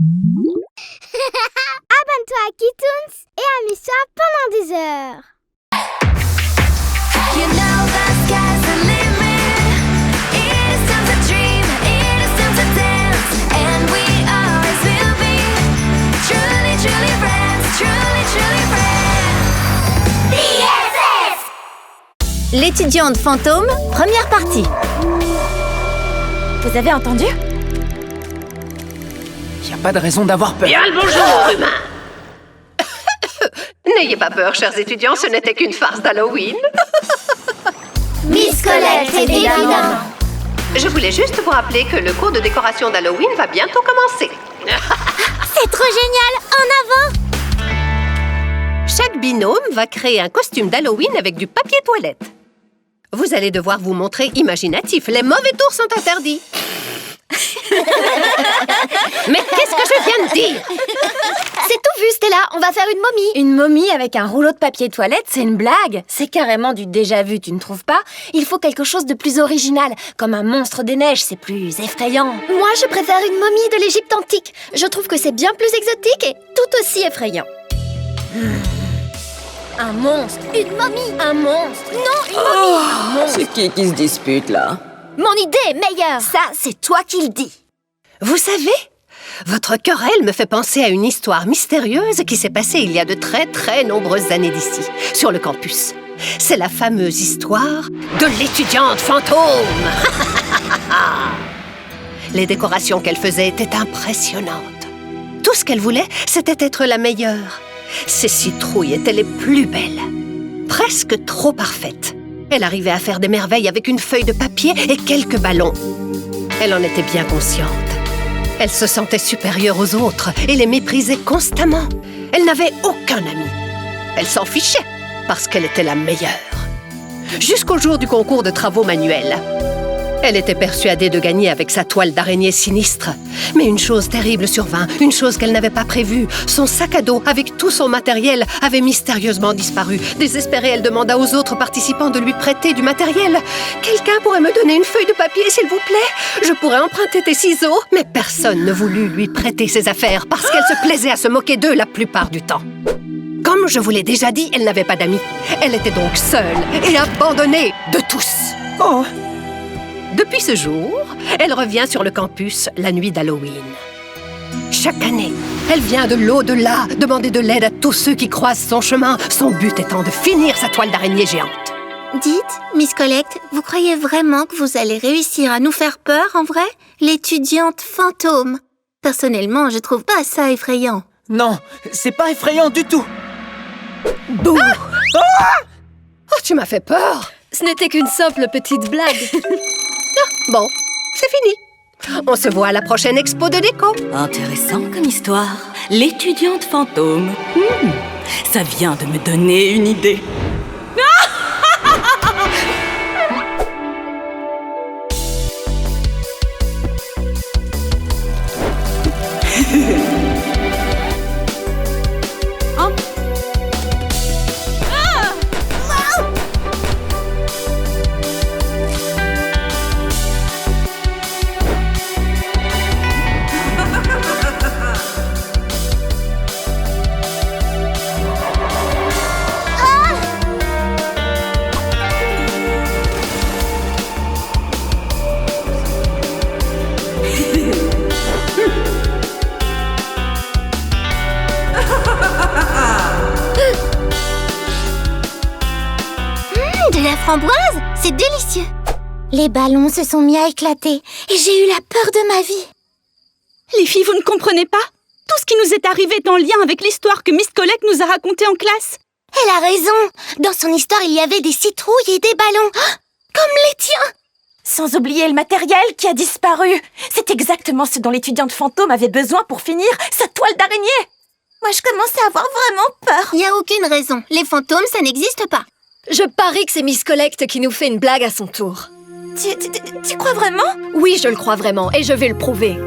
Abonne-toi à Kitoons et amuse-toi pendant des heures. You know the sky's the limit. It is time to dream, it is time to dance, and we always will be truly, truly friends, truly, truly friends. BFF! L'étudiante fantôme, première partie. Vous avez entendu? Y a pas de raison d'avoir peur. Bien le bonjour, humain. N'ayez pas peur, chers étudiants, ce n'était qu'une farce d'Halloween. Miss Colette, évidemment. Je voulais juste vous rappeler que le cours de décoration d'Halloween va bientôt commencer. C'est trop génial! En avant! Chaque binôme va créer un costume d'Halloween avec du papier toilette. Vous allez devoir vous montrer imaginatif. Les mauvais tours sont interdits. Mais qu'est-ce que je viens de dire? C'est tout vu, Stella. On va faire une momie. Une momie avec un rouleau de papier toilette, c'est une blague. C'est carrément du déjà-vu, tu ne trouves pas? Il faut quelque chose de plus original. Comme un monstre des neiges, c'est plus effrayant. Moi, je préfère une momie de l'Égypte antique. Je trouve que c'est bien plus exotique et tout aussi effrayant. Un monstre. Une momie. Un monstre. Non, une momie. Un monstre. C'est qui se dispute, là? Mon idée est meilleure. Ça, c'est toi qui le dis. Vous savez, votre querelle me fait penser à une histoire mystérieuse qui s'est passée il y a de très très nombreuses années d'ici, sur le campus. C'est la fameuse histoire de l'étudiante fantôme. Les décorations qu'elle faisait étaient impressionnantes. Tout ce qu'elle voulait, c'était être la meilleure. Ses citrouilles étaient les plus belles, presque trop parfaites. Elle arrivait à faire des merveilles avec une feuille de papier et quelques ballons. Elle en était bien consciente. Elle se sentait supérieure aux autres et les méprisait constamment. Elle n'avait aucun ami. Elle s'en fichait parce qu'elle était la meilleure. Jusqu'au jour du concours de travaux manuels. Elle était persuadée de gagner avec sa toile d'araignée sinistre. Mais une chose terrible survint, une chose qu'elle n'avait pas prévue. Son sac à dos, avec tout son matériel, avait mystérieusement disparu. Désespérée, elle demanda aux autres participants de lui prêter du matériel. « Quelqu'un pourrait me donner une feuille de papier, s'il vous plaît? Je pourrais emprunter tes ciseaux. » Mais personne ne voulut lui prêter ses affaires parce qu'elle se plaisait à se moquer d'eux la plupart du temps. Comme je vous l'ai déjà dit, elle n'avait pas d'amis. Elle était donc seule et abandonnée de tous. Oh. Depuis ce jour, elle revient sur le campus la nuit d'Halloween. Chaque année, elle vient de l'au-delà demander de l'aide à tous ceux qui croisent son chemin, son but étant de finir sa toile d'araignée géante. Dites, Miss Colette, vous croyez vraiment que vous allez réussir à nous faire peur, en vrai? L'étudiante fantôme. Personnellement, je trouve pas ça effrayant. Non, c'est pas effrayant du tout. Bouh! Oh, tu m'as fait peur! Ce n'était qu'une simple petite blague. Bon, c'est fini. On se voit à la prochaine expo de déco. Intéressant comme histoire. L'étudiante fantôme. Ça vient de me donner une idée. De la framboise? C'est délicieux. Les ballons se sont mis à éclater et j'ai eu la peur de ma vie. Les filles, vous ne comprenez pas? Tout ce qui nous est arrivé est en lien avec l'histoire que Miss Colette nous a racontée en classe. Elle a raison. Dans son histoire, il y avait des citrouilles et des ballons. Oh, comme les tiens. Sans oublier le matériel qui a disparu. C'est exactement ce dont l'étudiante fantôme avait besoin pour finir sa toile d'araignée. Moi, je commence à avoir vraiment peur. Il n'y a aucune raison. Les fantômes, ça n'existe pas. Je parie que c'est Miss Colette qui nous fait une blague à son tour. Tu crois vraiment? Oui, je le crois vraiment, et je vais le prouver.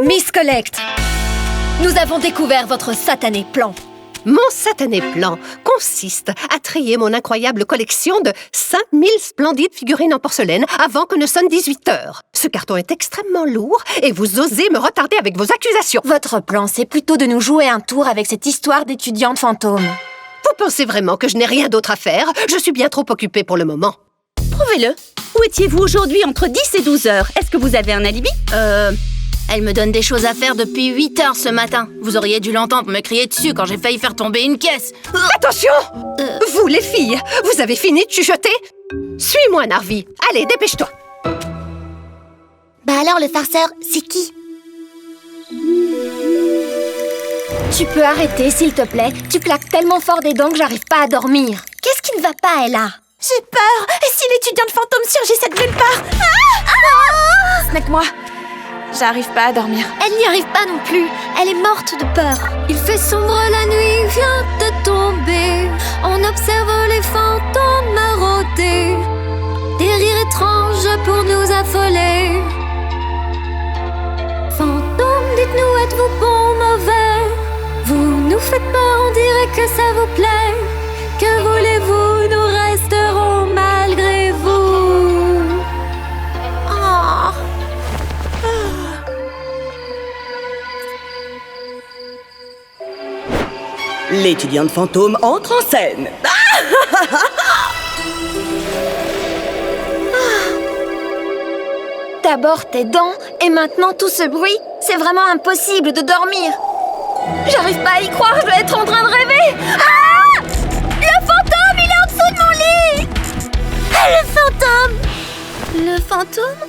Miss Colette, nous avons découvert votre satané plan. Mon satané plan consiste à trier mon incroyable collection de 5000 splendides figurines en porcelaine avant que ne sonne 18 heures. Ce carton est extrêmement lourd et vous osez me retarder avec vos accusations. Votre plan, c'est plutôt de nous jouer un tour avec cette histoire d'étudiante fantôme. Vous pensez vraiment que je n'ai rien d'autre à faire? Je suis bien trop occupée pour le moment. Prouvez-le. Où étiez-vous aujourd'hui entre 10 et 12 heures? Est-ce que vous avez un alibi? Elle me donne des choses à faire depuis 8 heures ce matin. Vous auriez dû l'entendre me crier dessus quand j'ai failli faire tomber une caisse. Attention! Vous, les filles, vous avez fini de chuchoter? Suis-moi, Narvi. Allez, dépêche-toi. Bah alors, le farceur, c'est qui? Tu peux arrêter, s'il te plaît. Tu claques tellement fort des dents que j'arrive pas à dormir. Qu'est-ce qui ne va pas, Ella? J'ai peur. Et si l'étudiante fantôme surgissait de nulle part? Snack-moi. J'arrive pas à dormir. Elle n'y arrive pas non plus. Elle est morte de peur. Il fait sombre, la nuit vient de tomber. On observe les fantômes marauder. Des rires étranges pour nous affoler. Fantômes, dites-nous, êtes-vous bon ou mauvais? Vous nous faites peur, on dirait que ça vous plaît. Que voulez-vous, nous resterons malgré vous. Oh. L'étudiante fantôme entre en scène. D'abord tes dents, et maintenant tout ce bruit. C'est vraiment impossible de dormir. J'arrive pas à y croire, je dois être en train de rêver. Ah! Le fantôme, il est en dessous de mon lit. Le fantôme! Le fantôme?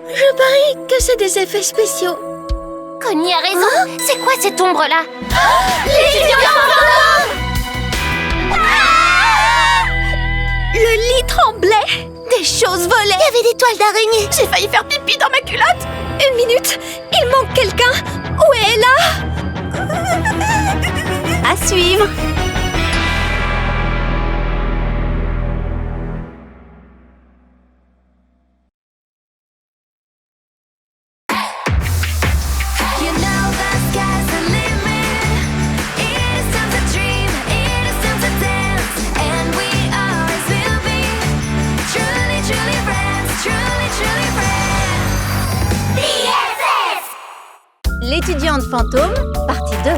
Je parie que c'est des effets spéciaux. Connie a raison. C'est quoi cette ombre-là? L'étudiante fantôme! Le lit tremblait. Des choses volaient. Il y avait des toiles d'araignée. J'ai failli faire pipi dans ma culotte. Une minute, il manque quelqu'un. Où est Ella? À suivre. You know the sky's the limit. It is time to dream, it is time to dance, and we always will be truly, truly friends, truly, truly friends. BFF! L'étudiante fantôme, partie 2.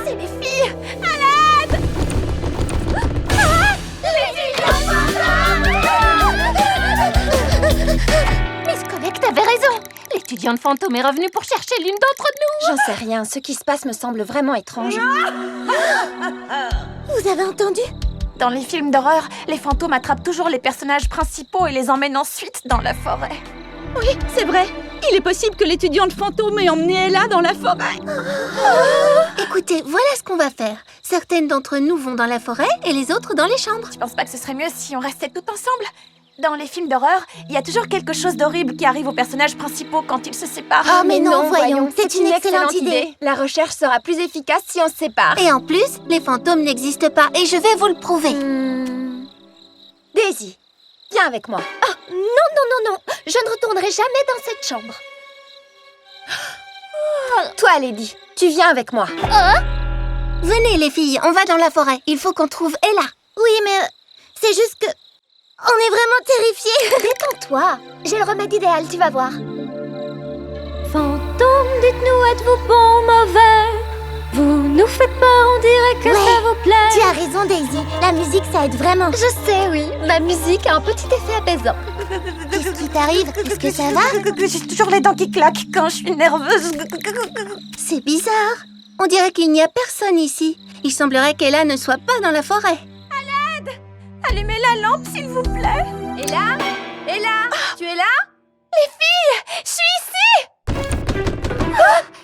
C'est mes filles. À l'aide. Miss Collect avait raison. L'étudiante fantôme est revenue pour chercher l'une d'entre nous. J'en sais rien, ce qui se passe me semble vraiment étrange. Vous avez entendu? Dans les films d'horreur, les fantômes attrapent toujours les personnages principaux et les emmènent ensuite dans la forêt. Oui, c'est vrai. Il est possible que l'étudiante fantôme ait emmené Ella dans la forêt. Écoutez, voilà ce qu'on va faire. Certaines d'entre nous vont dans la forêt et les autres dans les chambres. Tu penses pas que ce serait mieux si on restait tout ensemble? Dans les films d'horreur, il y a toujours quelque chose d'horrible qui arrive aux personnages principaux quand ils se séparent. Oh, mais non, voyons, c'est une excellente idée. La recherche sera plus efficace si on se sépare. Et en plus, les fantômes n'existent pas et je vais vous le prouver. Daisy, viens avec moi. Oh, non. Je ne retournerai jamais dans cette chambre. Toi, Lady, tu viens avec moi. Venez les filles, on va dans la forêt. Il faut qu'on trouve Ella. Oui, mais c'est juste que... On est vraiment terrifiés. Détends-toi. J'ai le remède idéal, tu vas voir. Fantôme, dites-nous, êtes-vous bon ou mauvais? Vous nous faites peur, on dirait que ça vous plaît. Tu as raison, Daisy. La musique, ça aide vraiment. Je sais, oui. Ma musique a un petit effet apaisant. Qu'est-ce qui t'arrive? Est-ce que ça va? J'ai toujours les dents qui claquent quand je suis nerveuse. C'est bizarre. On dirait qu'il n'y a personne ici. Il semblerait qu'Ella ne soit pas dans la forêt. Allumez la lampe, s'il vous plaît. Ella, tu es là? Les filles, je suis ici.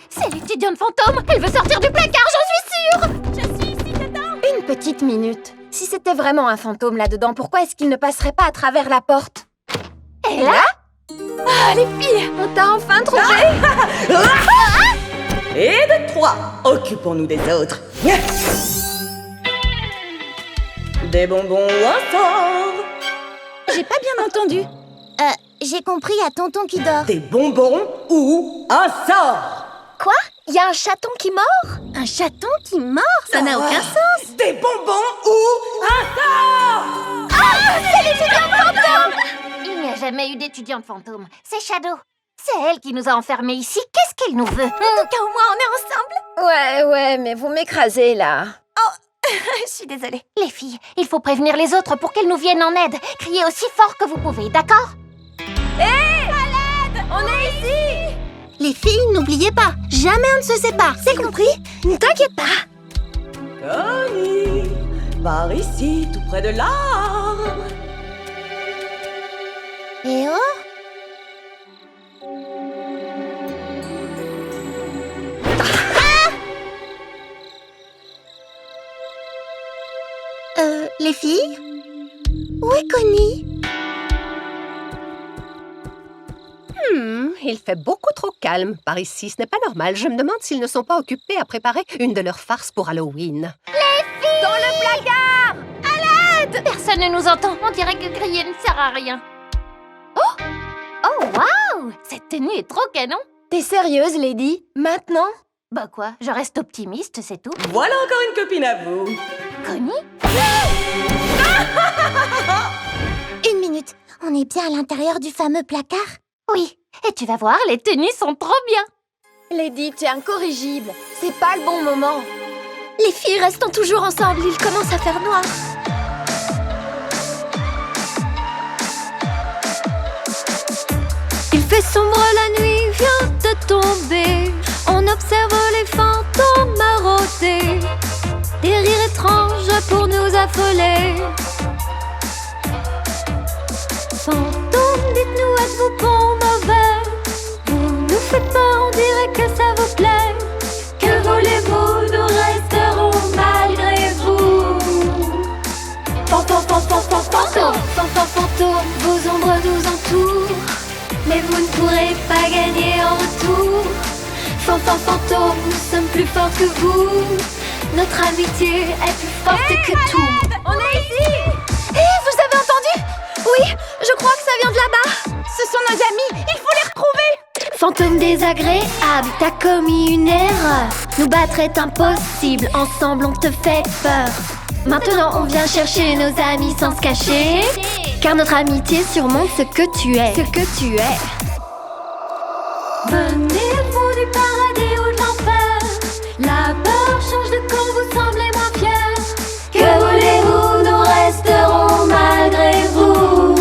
C'est l'étudiante fantôme. Elle veut sortir du placard, j'en suis sûre. Je suis ici dedans. Une petite minute. Si c'était vraiment un fantôme là-dedans, pourquoi est-ce qu'il ne passerait pas à travers la porte? Ella? Ah, les filles, on t'a enfin trouvé. Et de 3, occupons-nous des autres. Des bonbons ou un sort? J'ai pas bien entendu. J'ai compris à tonton qui dort. Des bonbons ou un sort? Quoi? Il y a un chaton qui mord? Un chaton qui mord? Ça n'a aucun sens. Des bonbons ou un Il n'y a jamais eu d'étudiante fantôme. C'est Shadow. C'est elle qui nous a enfermés ici. Qu'est-ce qu'elle nous veut? En tout cas, au moins, on est ensemble. Ouais, mais vous m'écrasez, là. Je suis désolée. Les filles, il faut prévenir les autres pour qu'elles nous viennent en aide. Criez aussi fort que vous pouvez, d'accord? On est ici! Les filles, n'oubliez pas, jamais on ne se sépare. C'est compris? Ne t'inquiète pas. Connie, par ici, tout près de là. Et oh? Les filles? Où est Connie? Il fait beaucoup trop calme par ici. Ce n'est pas normal. Je me demande s'ils ne sont pas occupés à préparer une de leurs farces pour Halloween. Dans le placard! À l'aide! Personne ne nous entend. On dirait que crier ne sert à rien. Oh, waouh! Cette tenue est trop canon. T'es sérieuse, Lady? Maintenant? Bah quoi, je reste optimiste, c'est tout. Voilà encore une copine à vous. Connie? Une minute, on est bien à l'intérieur du fameux placard? Oui, et tu vas voir, les tenues sont trop bien. Lady, tu es incorrigible. C'est pas le bon moment. Les filles, restons toujours ensemble. Il commence à faire noir. Il fait sombre, la nuit vient de tomber. On observe les fantômes marauder. Des rires étranges pour nous affoler. Fantômes, dites-nous, êtes-vous bon, mauvais? Vous nous faites peur, on dirait que ça vous plaît. Que voulez-vous, nous resterons malgré vous. Fantômes, vos ombres nous entourent. Mais vous ne pourrez pas gagner en retour. Fantômes, nous sommes plus forts que vous. Notre amitié est plus forte que tout. On est ici! Hé, vous avez entendu? Oui, je crois que ça vient de là-bas. Ce sont nos amis, il faut les retrouver. Fantôme désagréable, t'as commis une erreur. Nous battre est impossible, ensemble on te fait peur. Maintenant on vient chercher nos amis sans se cacher. Car notre amitié surmonte ce que tu es. Venez-vous du paradis ou de l'enfer? La peur change de camp, vous semblez moins fiers. Que voulez-vous, nous resterons malgré vous.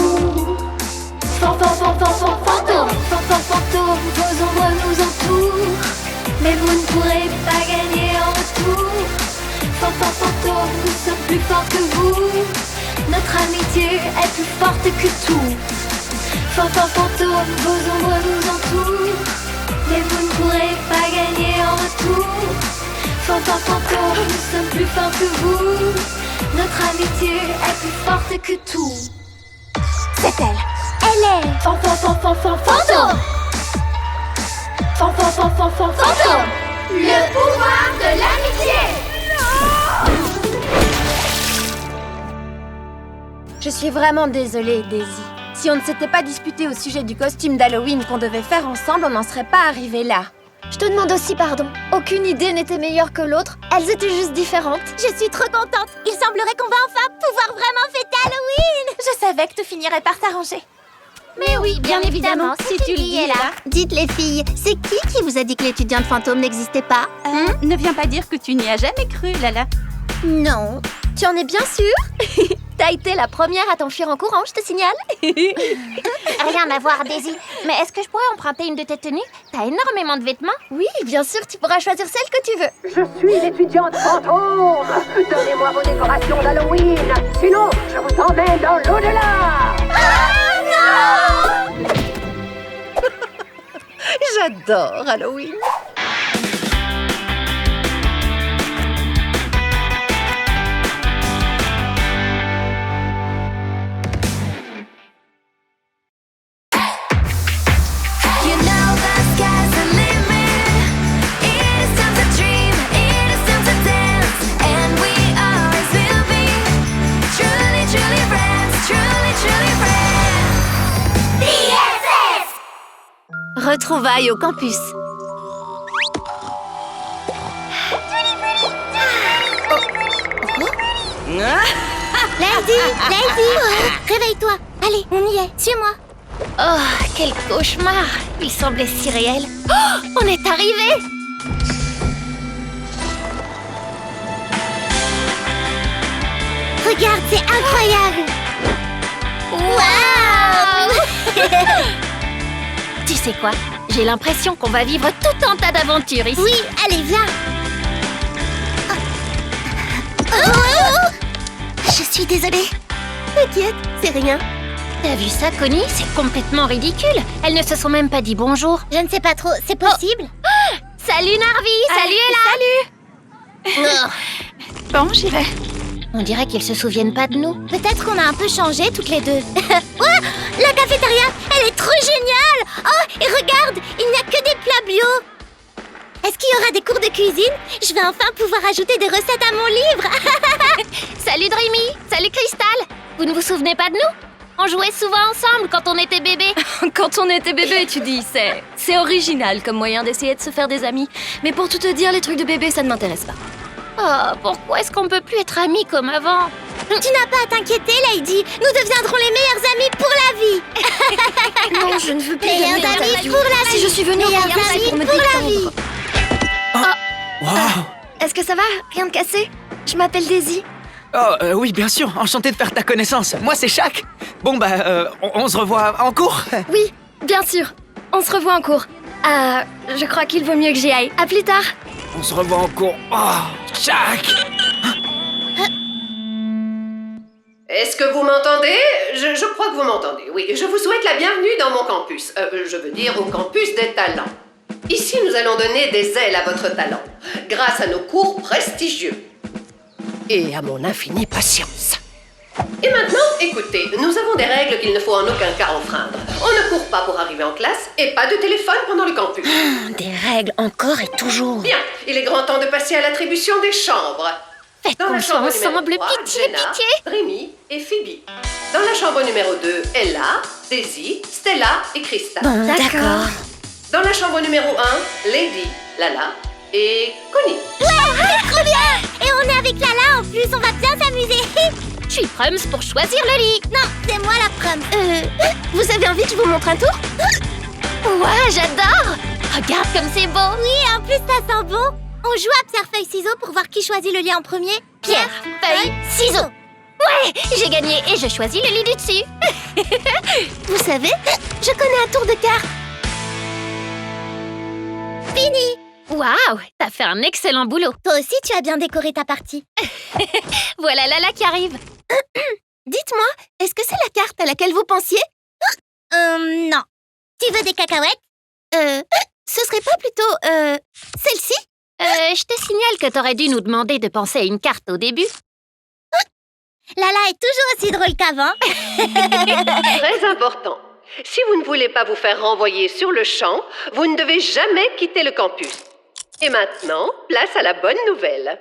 Fantômes, vos ombres nous entourent. Mais vous ne pourrez pas gagner en retour. Fantômes, nous sommes plus forts que vous. Notre amitié est plus forte que tout. Fantômes, vos ombres nous entourent. Mais vous ne pourrez pas gagner en retour. Fantômes, nous sommes plus forts que vous. Notre amitié est plus forte que tout. C'est elle. Elle est Fantôme. Le pouvoir de l'amitié. Je suis vraiment désolée, Daisy. Si on ne s'était pas disputé au sujet du costume d'Halloween qu'on devait faire ensemble, on n'en serait pas arrivé là. Je te demande aussi pardon. Aucune idée n'était meilleure que l'autre. Elles étaient juste différentes. Je suis trop contente. Il semblerait qu'on va enfin pouvoir vraiment fêter Halloween. Je savais que tout finirait par s'arranger. Mais oui, bien évidemment, si tu le dis là. Dites les filles, c'est qui vous a dit que l'étudiante fantôme n'existait pas? Ne viens pas dire que tu n'y as jamais cru, Lala. Non. Tu en es bien sûre? T'as été la première à t'enfuir en courant, je te signale. Rien à voir, Daisy. Mais est-ce que je pourrais emprunter une de tes tenues? T'as énormément de vêtements. Oui, bien sûr, tu pourras choisir celle que tu veux. Je suis l'étudiante fantôme. Donnez-moi vos décorations d'Halloween. Sinon, je vous emmène dans l'au-delà. J'adore Halloween. You know the sky's the limit. It is time to dream, it is time to dance, and we always will be truly, truly friends, truly, truly friends. Retrouvailles au campus. Lady, réveille-toi. Allez, on y est. Suis-moi. Oh, quel cauchemar! Il semblait si réel. Oh, on est arrivé! Regarde, c'est incroyable. Waouh. Tu sais quoi? J'ai l'impression qu'on va vivre tout un tas d'aventures ici. Oui, allez, viens. Oh. Je suis désolée. T'inquiète, c'est rien. T'as vu ça, Connie? C'est complètement ridicule. Elles ne se sont même pas dit bonjour. Je ne sais pas trop, c'est possible. Salut Narvi! Salut Ella! Salut. Bon, j'y vais. On dirait qu'ils se souviennent pas de nous. Peut-être qu'on a un peu changé toutes les deux. Oh, la cafétéria, elle est trop géniale. Oh, et regarde, il n'y a que des plats bio. Est-ce qu'il y aura des cours de cuisine? Je vais enfin pouvoir ajouter des recettes à mon livre. Salut Dreamy! Salut Crystal! Vous ne vous souvenez pas de nous? On jouait souvent ensemble quand on était bébés. Quand on était bébé, tu dis, c'est original comme moyen d'essayer de se faire des amis. Mais pour tout te dire, les trucs de bébé, ça ne m'intéresse pas. Oh, pourquoi est-ce qu'on peut plus être amis comme avant? Tu n'as pas à t'inquiéter, Lady. Nous deviendrons les meilleurs amis pour la vie. Non, je ne veux plus Meilleurs amis pour la vie. Si je suis venue Meilleurs rien, c'est amis pour me pour la détendre. vie. Waouh! Est-ce que ça va? Rien de cassé? Je m'appelle Daisy. Oh, oui, bien sûr, enchanté de faire ta connaissance. Moi, c'est Shaq. Bon, on se revoit en cours. Oui, bien sûr. On se revoit en cours. Je crois qu'il vaut mieux que j'y aille. À plus tard. On se revoit en cours. Oh, Shaq! Est-ce que vous m'entendez? Je crois que vous m'entendez, oui. Je vous souhaite la bienvenue dans mon campus. Je veux dire au campus des talents. Ici, nous allons donner des ailes à votre talent, grâce à nos cours prestigieux. Et à mon infinie patience. Et maintenant, écoutez, nous avons des règles qu'il ne faut en aucun cas enfreindre. On ne court pas pour arriver en classe et pas de téléphone pendant le campus. Des règles encore et toujours. Bien, il est grand temps de passer à l'attribution des chambres. Faites Dans la qu'on soit chambre ensemble, numéro 3, pitié, Jenna, pitié! Rémi et Phoebe. Dans la chambre numéro 2, Ella, Daisy, Stella et Krista. Bon, d'accord. Dans la chambre numéro 1, Lady, Lala et Connie. Trop bien. Et on est avec Lala en plus, on va bien s'amuser. Je suis Prums pour choisir le lit. Non, c'est moi la prom. Vous avez envie que je vous montre un tour? Ouais, j'adore! Regarde comme c'est beau! Oui, en plus ça sent bon. On joue à pierre-feuille-ciseaux pour voir qui choisit le lit en premier. Pierre, feuille, ciseaux! Ouais, j'ai gagné et je choisis le lit du dessus. Vous savez, je connais un tour de cartes. Fini. Waouh, t'as fait un excellent boulot. Toi aussi, tu as bien décoré ta partie. Voilà Lala qui arrive. Dites-moi, est-ce que c'est la carte à laquelle vous pensiez? Non. Tu veux des cacahuètes? Ce serait pas plutôt, celle-ci? Je te signale que t'aurais dû nous demander de penser à une carte au début. Lala est toujours aussi drôle qu'avant. Très important. Si vous ne voulez pas vous faire renvoyer sur le champ, vous ne devez jamais quitter le campus. Et maintenant, place à la bonne nouvelle.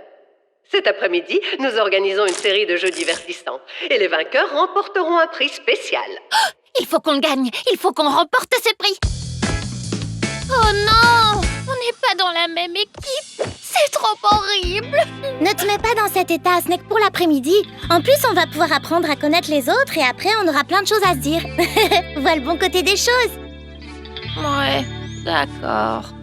Cet après-midi, nous organisons une série de jeux divertissants. Et les vainqueurs remporteront un prix spécial. Oh, il faut qu'on le gagne. Il faut qu'on remporte ce prix. Oh non! On n'est pas dans la même équipe. C'est trop horrible. Ne te mets pas dans cet état, ce n'est que pour l'après-midi. En plus, on va pouvoir apprendre à connaître les autres et après, on aura plein de choses à se dire. Vois le bon côté des choses. Ouais, d'accord.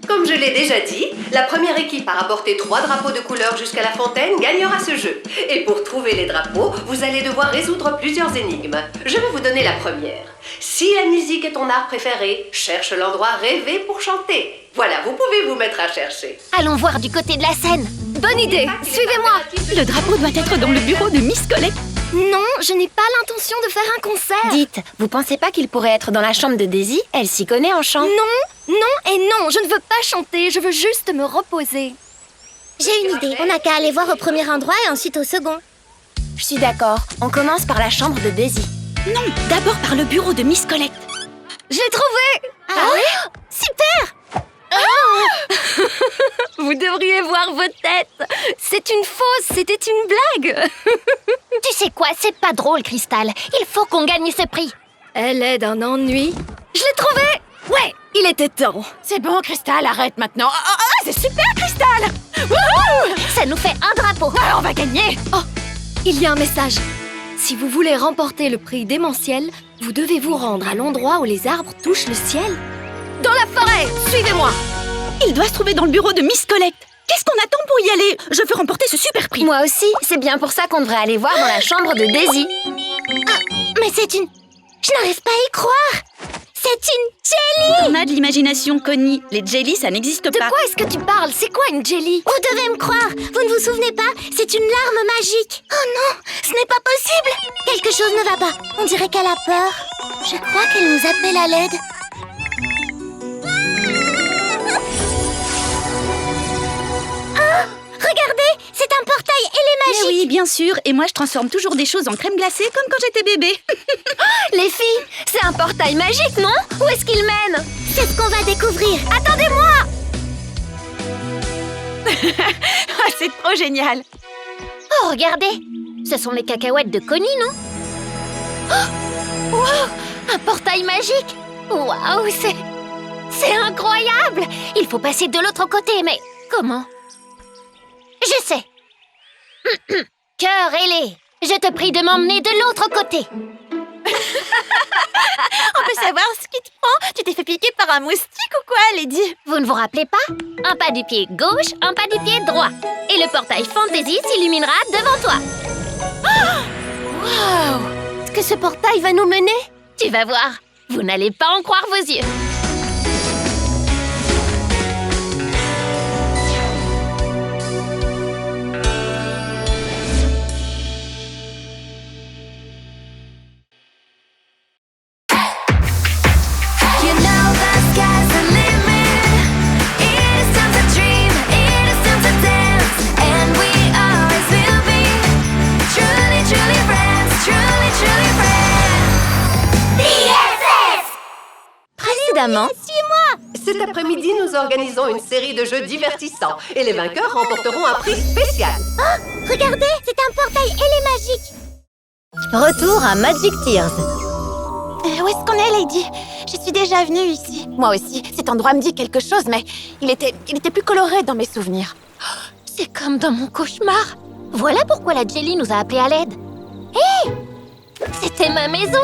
Comme je l'ai déjà dit, la première équipe à rapporter 3 drapeaux de couleur jusqu'à la fontaine gagnera ce jeu. Et pour trouver les drapeaux, vous allez devoir résoudre plusieurs énigmes. Je vais vous donner la première. Si la musique est ton art préféré, cherche l'endroit rêvé pour chanter. Voilà, vous pouvez vous mettre à chercher. Allons voir du côté de la scène. Bonne idée. Suivez-moi. Le drapeau doit être dans le bureau de Miss Colette. Non, je n'ai pas l'intention de faire un concert. Dites, vous pensez pas qu'il pourrait être dans la chambre de Daisy? Elle s'y connaît en chant. Non, non et non, je ne veux pas chanter, je veux juste me reposer. J'ai une idée. On n'a qu'à aller voir au premier endroit et ensuite au second. Je suis d'accord. On commence par la chambre de Daisy. Non, d'abord par le bureau de Miss Colette. Je l'ai trouvé. Ah oui? Super! Vous devriez voir vos têtes. C'est une fausse, c'était une blague. Tu sais quoi, c'est pas drôle, Crystal. Il faut qu'on gagne ce prix. Elle est d'un ennui. Je l'ai trouvé. Ouais, il était temps. C'est bon, Crystal, arrête maintenant. Ah, c'est super, Crystal. Ça nous fait un drapeau. Alors on va gagner. Oh, il y a un message. Si vous voulez remporter le prix démentiel, vous devez vous rendre à l'endroit où les arbres touchent le ciel. Dans la forêt, suivez-moi. Il doit se trouver dans le bureau de Miss Collect. Qu'est-ce qu'on attend pour y aller? Je veux remporter ce super prix. Moi aussi, c'est bien pour ça qu'on devrait aller voir dans la chambre de Daisy. Mais c'est une... Je n'arrive pas à y croire. C'est une jelly. On a de l'imagination, Connie. Les jellies, ça n'existe pas. De quoi est-ce que tu parles? C'est quoi une jelly? Vous devez me croire. Vous ne vous souvenez pas? C'est une larme magique. Oh non, ce n'est pas possible. Quelque chose ne va pas. On dirait qu'elle a peur. Je crois qu'elle nous appelle à l'aide. Regardez, c'est un portail et les Mais magiques. oui, bien sûr. Et moi, je transforme toujours des choses en crème glacée comme quand j'étais bébé. Les filles, c'est un portail magique, non? Où est-ce qu'il mène? C'est ce qu'on va découvrir. Attendez-moi! C'est trop génial. Oh, regardez. Ce sont les cacahuètes de Connie, non? Oh, wow, un portail magique. Waouh, c'est incroyable. Il faut passer de l'autre côté, mais comment? Je sais. Cœur ailé, je te prie de m'emmener de l'autre côté. On peut savoir ce qui te prend? Tu t'es fait piquer par un moustique ou quoi, Lady? Vous ne vous rappelez pas? Un pas du pied gauche, un pas du pied droit. Et le portail Fantasy s'illuminera devant toi. Waouh! Est-ce que ce portail va nous mener? Tu vas voir, vous n'allez pas en croire vos yeux. You know the sky's the limit. It is time to dream, it is time to dance, and we always will be truly, truly friends, truly, truly friends. BFF! Précédemment, Cet après-midi, nous organisons une série de jeux divertissants et les vainqueurs remporteront un prix spécial. Regardez, c'est un portail et les magiques. retour à Magic Tears. Où est-ce qu'on est, Lady? Je suis déjà venue ici. Moi aussi, cet endroit me dit quelque chose, mais il était plus coloré dans mes souvenirs. C'est comme dans mon cauchemar. Voilà pourquoi la Jelly nous a appelés à l'aide. Hé! C'était ma maison.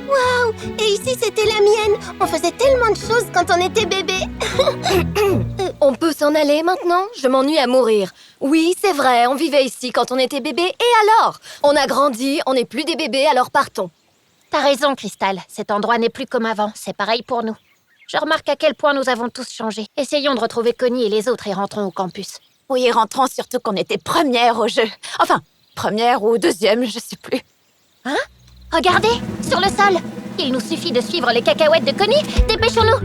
Waouh! Et ici, c'était la mienne. On faisait tellement de choses quand on était bébé. On peut s'en aller maintenant? Je m'ennuie à mourir. Oui, c'est vrai, on vivait ici quand on était bébé. Et alors? On a grandi, on n'est plus des bébés, alors partons. T'as raison, Crystal. Cet endroit n'est plus comme avant. C'est pareil pour nous. Je remarque à quel point nous avons tous changé. Essayons de retrouver Connie et les autres et rentrons au campus. Oui, rentrons surtout qu'on était première au jeu. Enfin, première ou deuxième, je sais plus. Hein? Regardez, sur le sol. Il nous suffit de suivre les cacahuètes de Connie. Dépêchons-nous.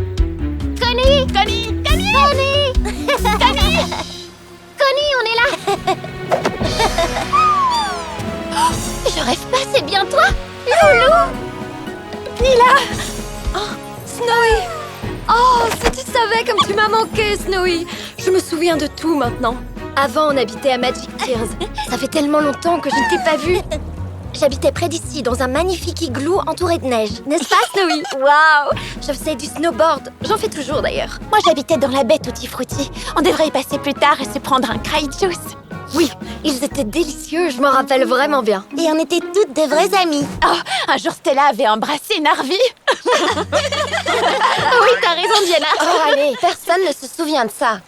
Connie! Connie! Connie! Connie! Connie! Connie, on est là. Je rêve pas, c'est bien toi? Loulou! Nila! Oh, Snowy! Oh, si tu savais comme tu m'as manqué, Snowy! Je me souviens de tout maintenant. Avant, on habitait à Magic Tears. Ça fait tellement longtemps que je ne t'ai pas vue. J'habitais près d'ici, dans un magnifique igloo entouré de neige. N'est-ce pas, Snowy? Waouh! Je faisais du snowboard. J'en fais toujours, d'ailleurs. Moi, j'habitais dans la baie Tutti Frutti. On devrait y passer plus tard et se prendre un cry juice. Oui, ils étaient délicieux, je m'en rappelle vraiment bien. Et on était toutes de vraies amies. Oh, un jour, Stella avait embrassé Narvi. Oui, t'as raison, Diana. Oh, allez, personne ne se souvient de ça.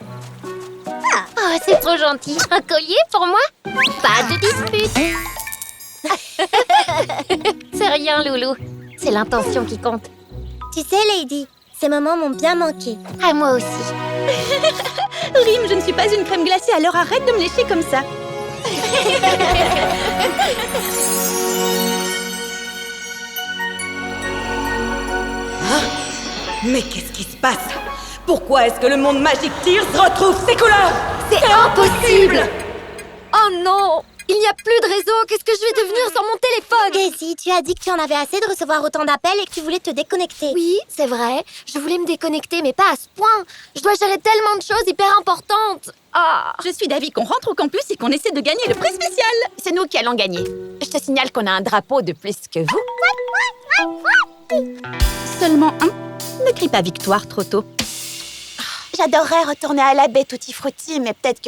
Oh, c'est trop gentil. Un collier pour moi? Pas de dispute. C'est rien, Loulou. C'est l'intention qui compte. Tu sais, Lady, ces moments m'ont bien manqué. À moi aussi. Rim, je ne suis pas une crème glacée, alors arrête de me lécher comme ça. Mais qu'est-ce qui se passe? Pourquoi est-ce que le monde Magic Tears retrouve ses couleurs? C'est impossible! Oh non! Il n'y a plus de réseau, qu'est-ce que je vais devenir sans mon téléphone? Daisy, tu as dit que tu en avais assez de recevoir autant d'appels et que tu voulais te déconnecter. Oui, c'est vrai. Je voulais me déconnecter, mais pas à ce point. Je dois gérer tellement de choses hyper importantes. Ah! Je suis d'avis qu'on rentre au campus et qu'on essaie de gagner le prix spécial. C'est nous qui allons gagner. Je te signale qu'on a un drapeau de plus que vous. Seulement un? Ne crie pas victoire trop tôt. J'adorerais retourner à la baie Tutti Frutti, mais peut-être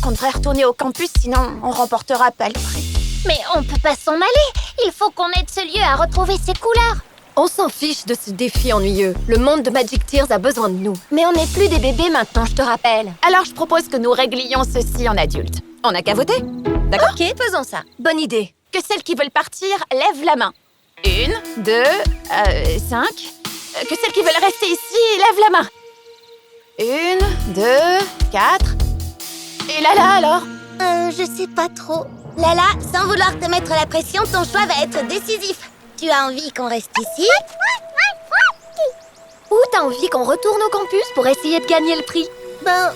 qu'on devrait retourner au campus, sinon on remportera pas le prix. Mais on peut pas s'en aller. Il faut qu'on aide ce lieu à retrouver ses couleurs. On s'en fiche de ce défi ennuyeux. Le monde de Magic Tears a besoin de nous. Mais on n'est plus des bébés maintenant, je te rappelle. Alors je propose que nous réglions ceci en adultes. On n'a qu'à voter. D'accord? Ok, faisons ça. Bonne idée. Que celles qui veulent partir lèvent la main. 1, 2, 5. Que celles qui veulent rester ici lèvent la main. 1, 2, 4. Et Lala alors? Je sais pas trop. Lala, sans vouloir te mettre la pression, ton choix va être décisif. Tu as envie qu'on reste ici? Ou t'as envie qu'on retourne au campus pour essayer de gagner le prix? Ben,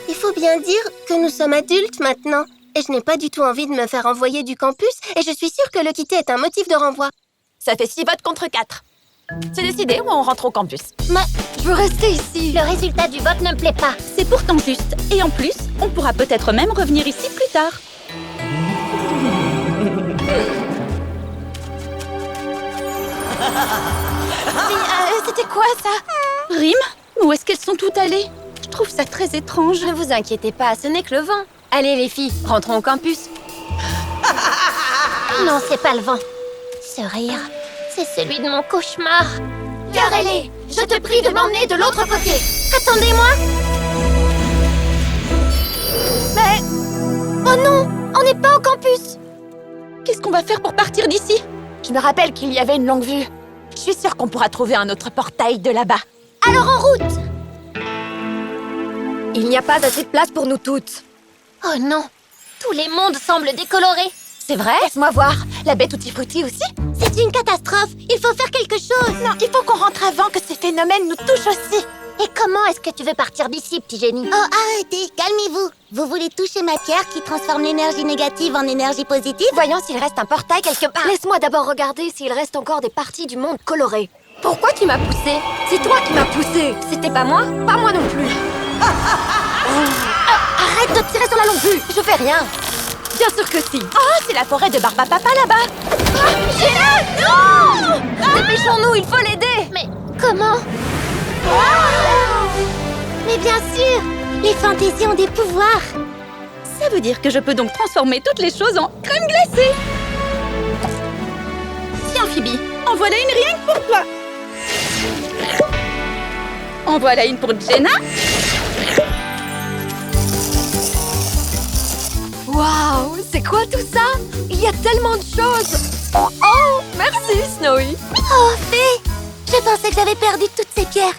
il faut bien dire que nous sommes adultes maintenant. Et je n'ai pas du tout envie de me faire envoyer du campus. Et je suis sûre que le quitter est un motif de renvoi. Ça fait 6 votes contre 4. C'est décidé ou on rentre au campus? Mais je veux rester ici. Le résultat du vote ne me plaît pas. C'est pourtant juste. Et en plus, on pourra peut-être même revenir ici plus tard. C'était quoi ça? Rim, où est-ce qu'elles sont toutes allées? Je trouve ça très étrange. Ne vous inquiétez pas, ce n'est que le vent. Allez les filles, rentrons au campus. Non, c'est pas le vent. Ce rire, c'est celui de mon cauchemar. Carrelé, je te prie de m'emmener de l'autre côté. Attendez-moi. Mais... Oh non, on n'est pas au campus. Qu'est-ce qu'on va faire pour partir d'ici? Je me rappelle qu'il y avait une longue vue. Je suis sûre qu'on pourra trouver un autre portail de là-bas. Alors en route. Il n'y a pas assez de place pour nous toutes. Oh non, tous les mondes semblent décolorés. C'est vrai? Laisse-moi voir. La baie Tutti Frutti aussi? C'est une catastrophe. Il faut faire quelque chose. Non, il faut qu'on rentre avant que ces phénomènes nous touchent aussi. Et comment est-ce que tu veux partir d'ici, petit génie? Oh, arrêtez, calmez-vous. Vous voulez toucher ma pierre qui transforme l'énergie négative en énergie positive? Voyons s'il reste un portail quelque part. Laisse-moi d'abord regarder s'il reste encore des parties du monde colorées. Pourquoi tu m'as poussée? C'est toi qui m'as poussée. C'était pas moi? Pas moi non plus. Arrête de tirer sur la longue vue. Je fais rien. Bien sûr que si. Oh, c'est la forêt de Barbapapa là-bas. Gina! Non! Dépêchons-nous, il faut l'aider. Mais comment? Mais bien sûr, les fantaisies ont des pouvoirs. Ça veut dire que je peux donc transformer toutes les choses en crème glacée. Tiens, Phoebe, en voilà une rien que pour toi. En voilà une pour Jenna. Waouh, c'est quoi tout ça? Il y a tellement de choses. Oh, merci Snowy. Oh, Fée, je pensais que j'avais perdu toutes ces pierres.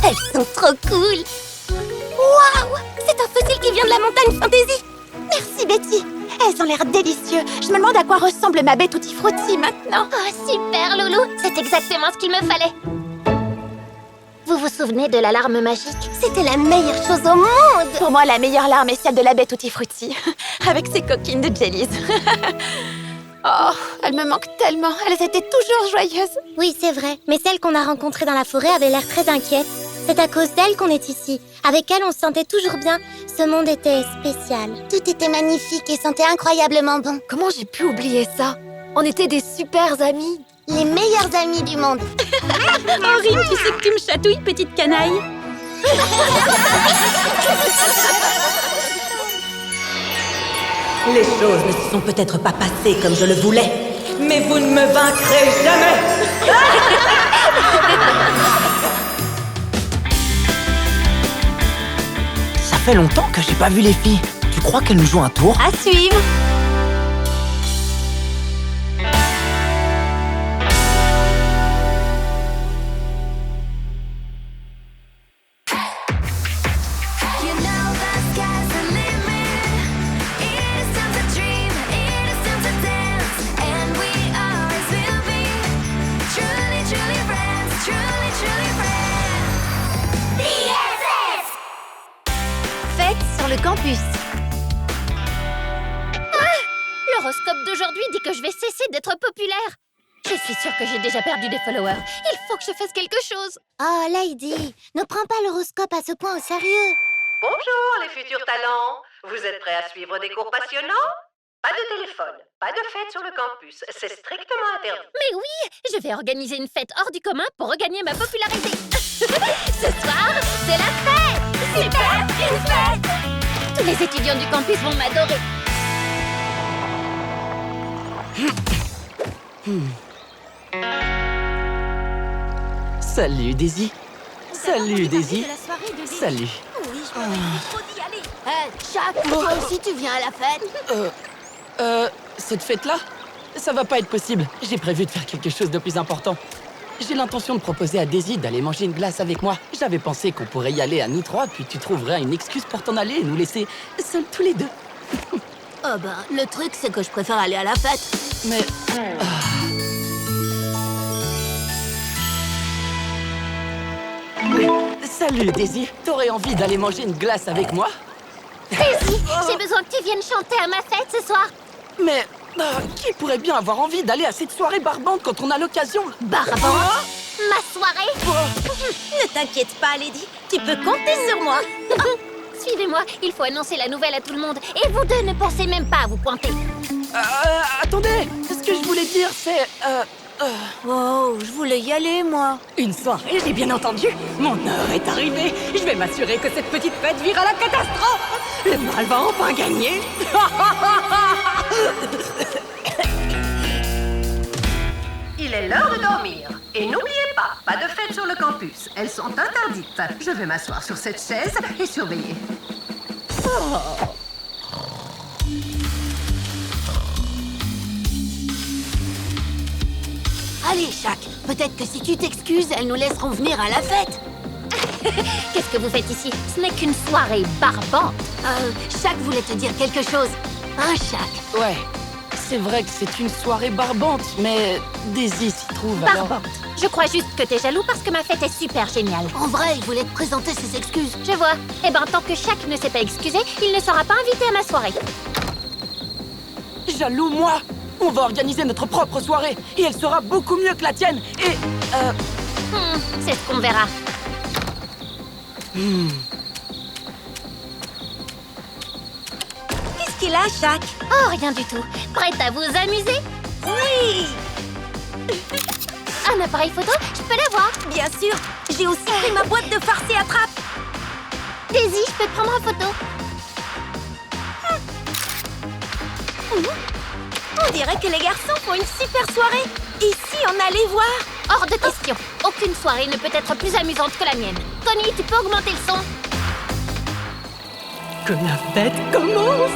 Elles sont trop cool. Waouh, c'est un fossile qui vient de la montagne Fantasy. Merci Betty. Elles ont l'air délicieuses. Je me demande à quoi ressemble ma baie Tutti Frutti maintenant. Oh, super, Loulou. C'est exactement ce qu'il me fallait. Vous vous souvenez de l'alarme magique? C'était la meilleure chose au monde. Pour moi, la meilleure larme est celle de la baie Tutti Frutti. Avec ses coquines de jellies. Oh, elles me manquent tellement. Elles étaient toujours joyeuses. Oui, c'est vrai. Mais celle qu'on a rencontrée dans la forêt avait l'air très inquiète. C'est à cause d'elle qu'on est ici. Avec elle, on se sentait toujours bien. Ce monde était spécial. Tout était magnifique et sentait incroyablement bon. Comment j'ai pu oublier ça? On était des super amis. Les meilleurs amis du monde. Oh, Rim, tu sais que tu me chatouilles, petite canaille. Les choses ne se sont peut-être pas passées comme je le voulais, mais vous ne me vaincrez jamais. Ça fait longtemps que j'ai pas vu les filles. Tu crois qu'elles nous jouent un tour? À suivre. You know the sky's the limit. It is time to dream, it is time to dance, and we always will be truly, truly friends, truly, truly friends. BFF! Fête sur le campus. L'horoscope d'aujourd'hui dit que je vais cesser d'être populaire. Je suis sûre que j'ai déjà perdu des followers. Il faut que je fasse quelque chose. Oh, Lady, ne prends pas l'horoscope à ce point au sérieux. Bonjour les futurs talents. Vous êtes prêts à suivre des cours passionnants? Pas de téléphone, pas de fête sur le campus. C'est strictement interdit. Mais oui, je vais organiser une fête hors du commun pour regagner ma popularité. Ce soir, c'est la fête. Super, une fête. Tout Les étudiants du campus vont m'adorer. Salut, Daisy. Salut, Daisy. Salut. Oui, je m'avais trop d'y aller. Chuck, toi aussi tu viens à la fête? Cette fête-là, ça va pas être possible. J'ai prévu de faire quelque chose de plus important. J'ai l'intention de proposer à Daisy d'aller manger une glace avec moi. J'avais pensé qu'on pourrait y aller à nous trois, puis tu trouverais une excuse pour t'en aller et nous laisser seuls tous les deux. Oh ben, le truc c'est que je préfère aller à la fête. Mais... Salut, Daisy. T'aurais envie d'aller manger une glace avec moi? Daisy, j'ai besoin que tu viennes chanter à ma fête ce soir. Mais... qui pourrait bien avoir envie d'aller à cette soirée barbante quand on a l'occasion? Barbante? Ma soirée? Ne t'inquiète pas, Lady. Tu peux compter sur moi. Suivez-moi, il faut annoncer la nouvelle à tout le monde. Et vous deux, ne pensez même pas à vous pointer. Attendez. Ce que je voulais dire, c'est... Oh, je voulais y aller, moi. Une soirée, j'ai bien entendu. Mon heure est arrivée. Je vais m'assurer que cette petite fête vire à la catastrophe. Le mal va enfin gagner. Il est l'heure de dormir. Et n'oubliez pas de fêtes sur le campus. Elles sont interdites. Je vais m'asseoir sur cette chaise et surveiller. Allez, Chuck, peut-être que si tu t'excuses, elles nous laisseront venir à la fête. Qu'est-ce que vous faites ici? Ce n'est qu'une soirée barbante. Chuck voulait te dire quelque chose. Hein, Chuck? Ouais, c'est vrai que c'est une soirée barbante, mais Daisy s'y trouve alors... Barbante. Je crois juste que t'es jaloux parce que ma fête est super géniale. En vrai, il voulait te présenter ses excuses. Je vois. Eh ben, tant que Chuck ne s'est pas excusé, il ne sera pas invité à ma soirée. Jaloux, moi? On va organiser notre propre soirée, et elle sera beaucoup mieux que la tienne, et... c'est ce qu'on verra. Qu'est-ce qu'il a, Chuck? Oh, rien du tout. Prête à vous amuser? Oui. Un appareil photo? Je peux l'avoir? Bien sûr. J'ai aussi pris ma boîte de farce et attrape. Daisy, je peux te prendre en photo? On dirait que les garçons font une super soirée. Ici, on allait voir. Hors de question. Aucune soirée ne peut être plus amusante que la mienne. Tony, tu peux augmenter le son? Que la fête commence.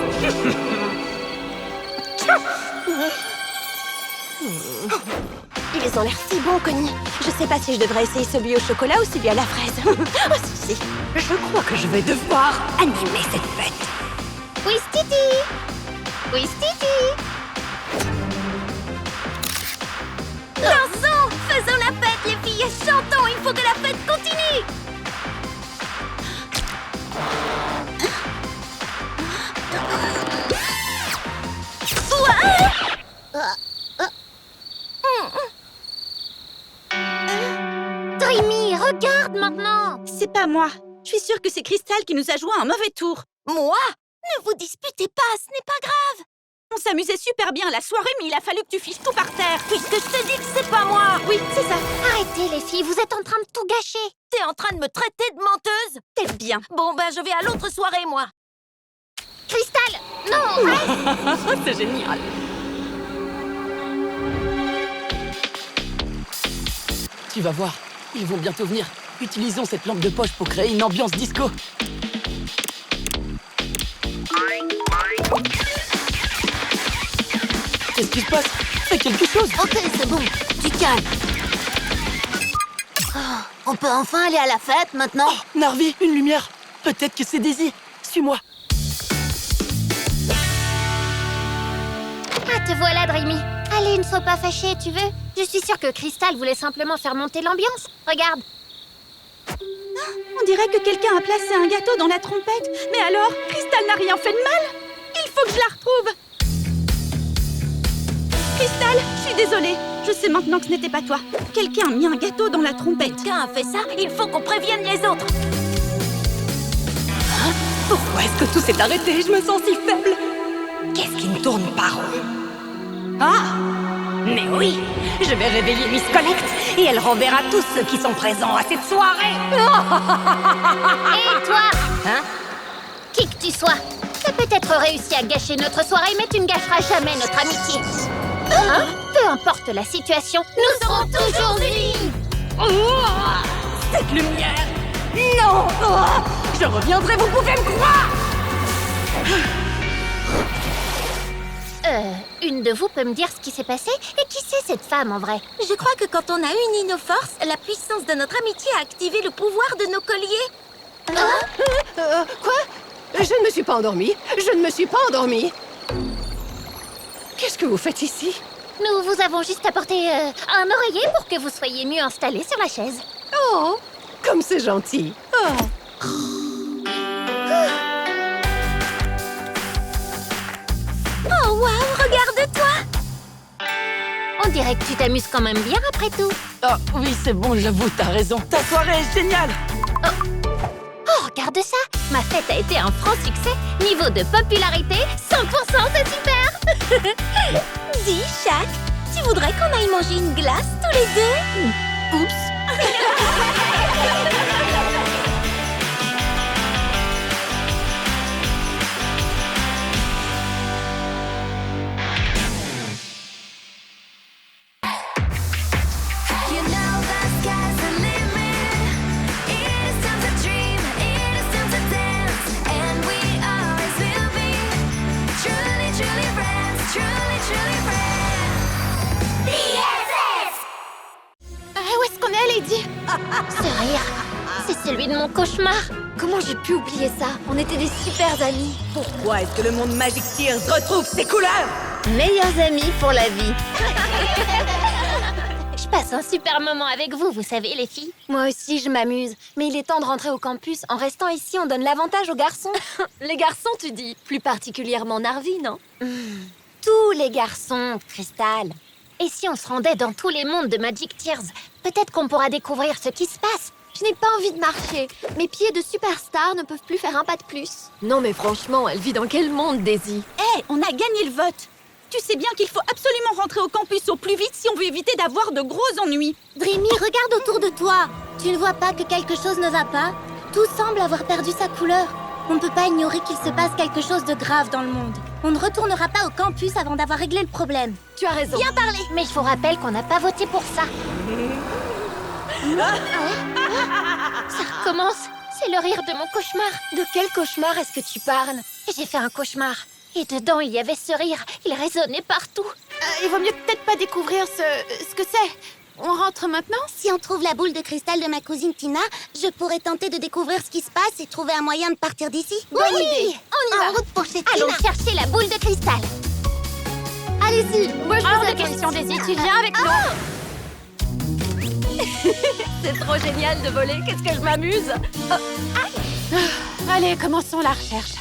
Ils ont l'air si bons, Connie. Je sais pas si je devrais essayer celui au chocolat ou celui à la fraise. Oh, si. Je crois que je vais devoir animer cette fête. Oui, Stiti. Oui, Stiti. Dansons! Faisons la fête, les filles! Chantons! Il faut que la fête continue! Dreamy, regarde maintenant. C'est pas moi. Je suis sûre que c'est Crystal qui nous a joué un mauvais tour. Moi? Ne vous disputez pas, ce n'est pas grave! On s'amusait super bien à la soirée, mais il a fallu que tu fiches tout par terre. Puisque je te dis que c'est pas moi! Oui, c'est ça. Arrêtez, les filles, vous êtes en train de tout gâcher. T'es en train de me traiter de menteuse? T'es bien. Bon, ben, je vais à l'autre soirée, moi. Crystal, non, reste. C'est génial. Tu vas voir, ils vont bientôt venir. Utilisons cette lampe de poche pour créer une ambiance disco. Qu'est-ce qui se passe? Fais quelque chose! Ok, c'est bon, tu calmes. On peut enfin aller à la fête maintenant? Oh, Narvi, une lumière! Peut-être que c'est Daisy. Suis-moi. Ah, te voilà, Dreamy. Allez, ne sois pas fâchée, tu veux? Je suis sûre que Crystal voulait simplement faire monter l'ambiance. Regarde. On dirait que quelqu'un a placé un gâteau dans la trompette. Mais alors, Crystal n'a rien fait de mal? Il faut que je la retrouve. Crystal, je suis désolée. Je sais maintenant que ce n'était pas toi. Quelqu'un a mis un gâteau dans la trompette. Quelqu'un a fait ça? Il faut qu'on prévienne les autres. Hein? Pourquoi est-ce que tout s'est arrêté? Je me sens si faible. Qu'est-ce qui ne tourne pas rond? Ah! Mais oui! Je vais réveiller Miss Collect et elle renverra tous ceux qui sont présents à cette soirée. Et toi? Hein? Qui que tu sois, T'as peut-être réussi à gâcher notre soirée, mais tu ne gâcheras jamais notre amitié. Hein? Peu importe la situation, nous serons toujours unis. Cette lumière! Non! Je reviendrai, vous pouvez me croire! Une de vous peut me dire ce qui s'est passé? Et qui c'est cette femme en vrai? Je crois que quand on a uni nos forces, la puissance de notre amitié a activé le pouvoir de nos colliers. Quoi? Je ne me suis pas endormie. Je ne me suis pas endormie. Qu'est-ce que vous faites ici? Nous vous avons juste apporté un oreiller pour que vous soyez mieux installés sur la chaise. Oh, comme c'est gentil. Oh. Oh waouh, regarde-toi! On dirait que tu t'amuses quand même bien après tout. Oh, oui, c'est bon, j'avoue, t'as raison. Ta soirée est géniale! Oh, regarde ça! Ma fête a été un franc succès. Niveau de popularité, 100%, c'est super! Dis, Shaq, tu voudrais qu'on aille manger une glace tous les deux? Oups! You know the sky's the limit. It is time to dream, it is time to dance, and we always will be truly, truly friends, truly, truly friends. BFF! Où est-ce qu'on est, Lady? Ce rire, c'est celui de mon cauchemar. Comment j'ai pu oublier ça? On était des super amis. Pourquoi est-ce que le monde Magic Tears retrouve ses couleurs? Meilleurs amis pour la vie. Je passe un super moment avec vous, vous savez, les filles. Moi aussi, je m'amuse. Mais il est temps de rentrer au campus. En restant ici, on donne l'avantage aux garçons. Les garçons, tu dis? Plus particulièrement Narvi, non? Tous les garçons, Cristal. Et si on se rendait dans tous les mondes de Magic Tears, peut-être qu'on pourra découvrir ce qui se passe. Je n'ai pas envie de marcher. Mes pieds de superstar ne peuvent plus faire un pas de plus. Non mais franchement, elle vit dans quel monde, Daisy? Hé, on a gagné le vote. Tu sais bien qu'il faut absolument rentrer au campus au plus vite si on veut éviter d'avoir de gros ennuis. Dreamy, regarde autour de toi. Tu ne vois pas que quelque chose ne va pas? Tout semble avoir perdu sa couleur. On ne peut pas ignorer qu'il se passe quelque chose de grave dans le monde. On ne retournera pas au campus avant d'avoir réglé le problème. Tu as raison. Bien parlé. Mais je vous rappelle qu'on n'a pas voté pour ça. Ça recommence. C'est le rire de mon cauchemar. De quel cauchemar est-ce que tu parles? J'ai fait un cauchemar. Et dedans, il y avait ce rire. Il résonnait partout. Il vaut mieux peut-être pas découvrir ce que c'est. On rentre maintenant? Si on trouve la boule de cristal de ma cousine Tina, je pourrais tenter de découvrir ce qui se passe et trouver un moyen de partir d'ici. Bonne idée. On y va. En route pour chez Tina. Allons chercher la boule de cristal. Allez-y. Moi, je Hors vous de attends question, ici. Daisy. Tu viens avec nous. C'est trop génial de voler. Qu'est-ce que je m'amuse. Allez, commençons la recherche.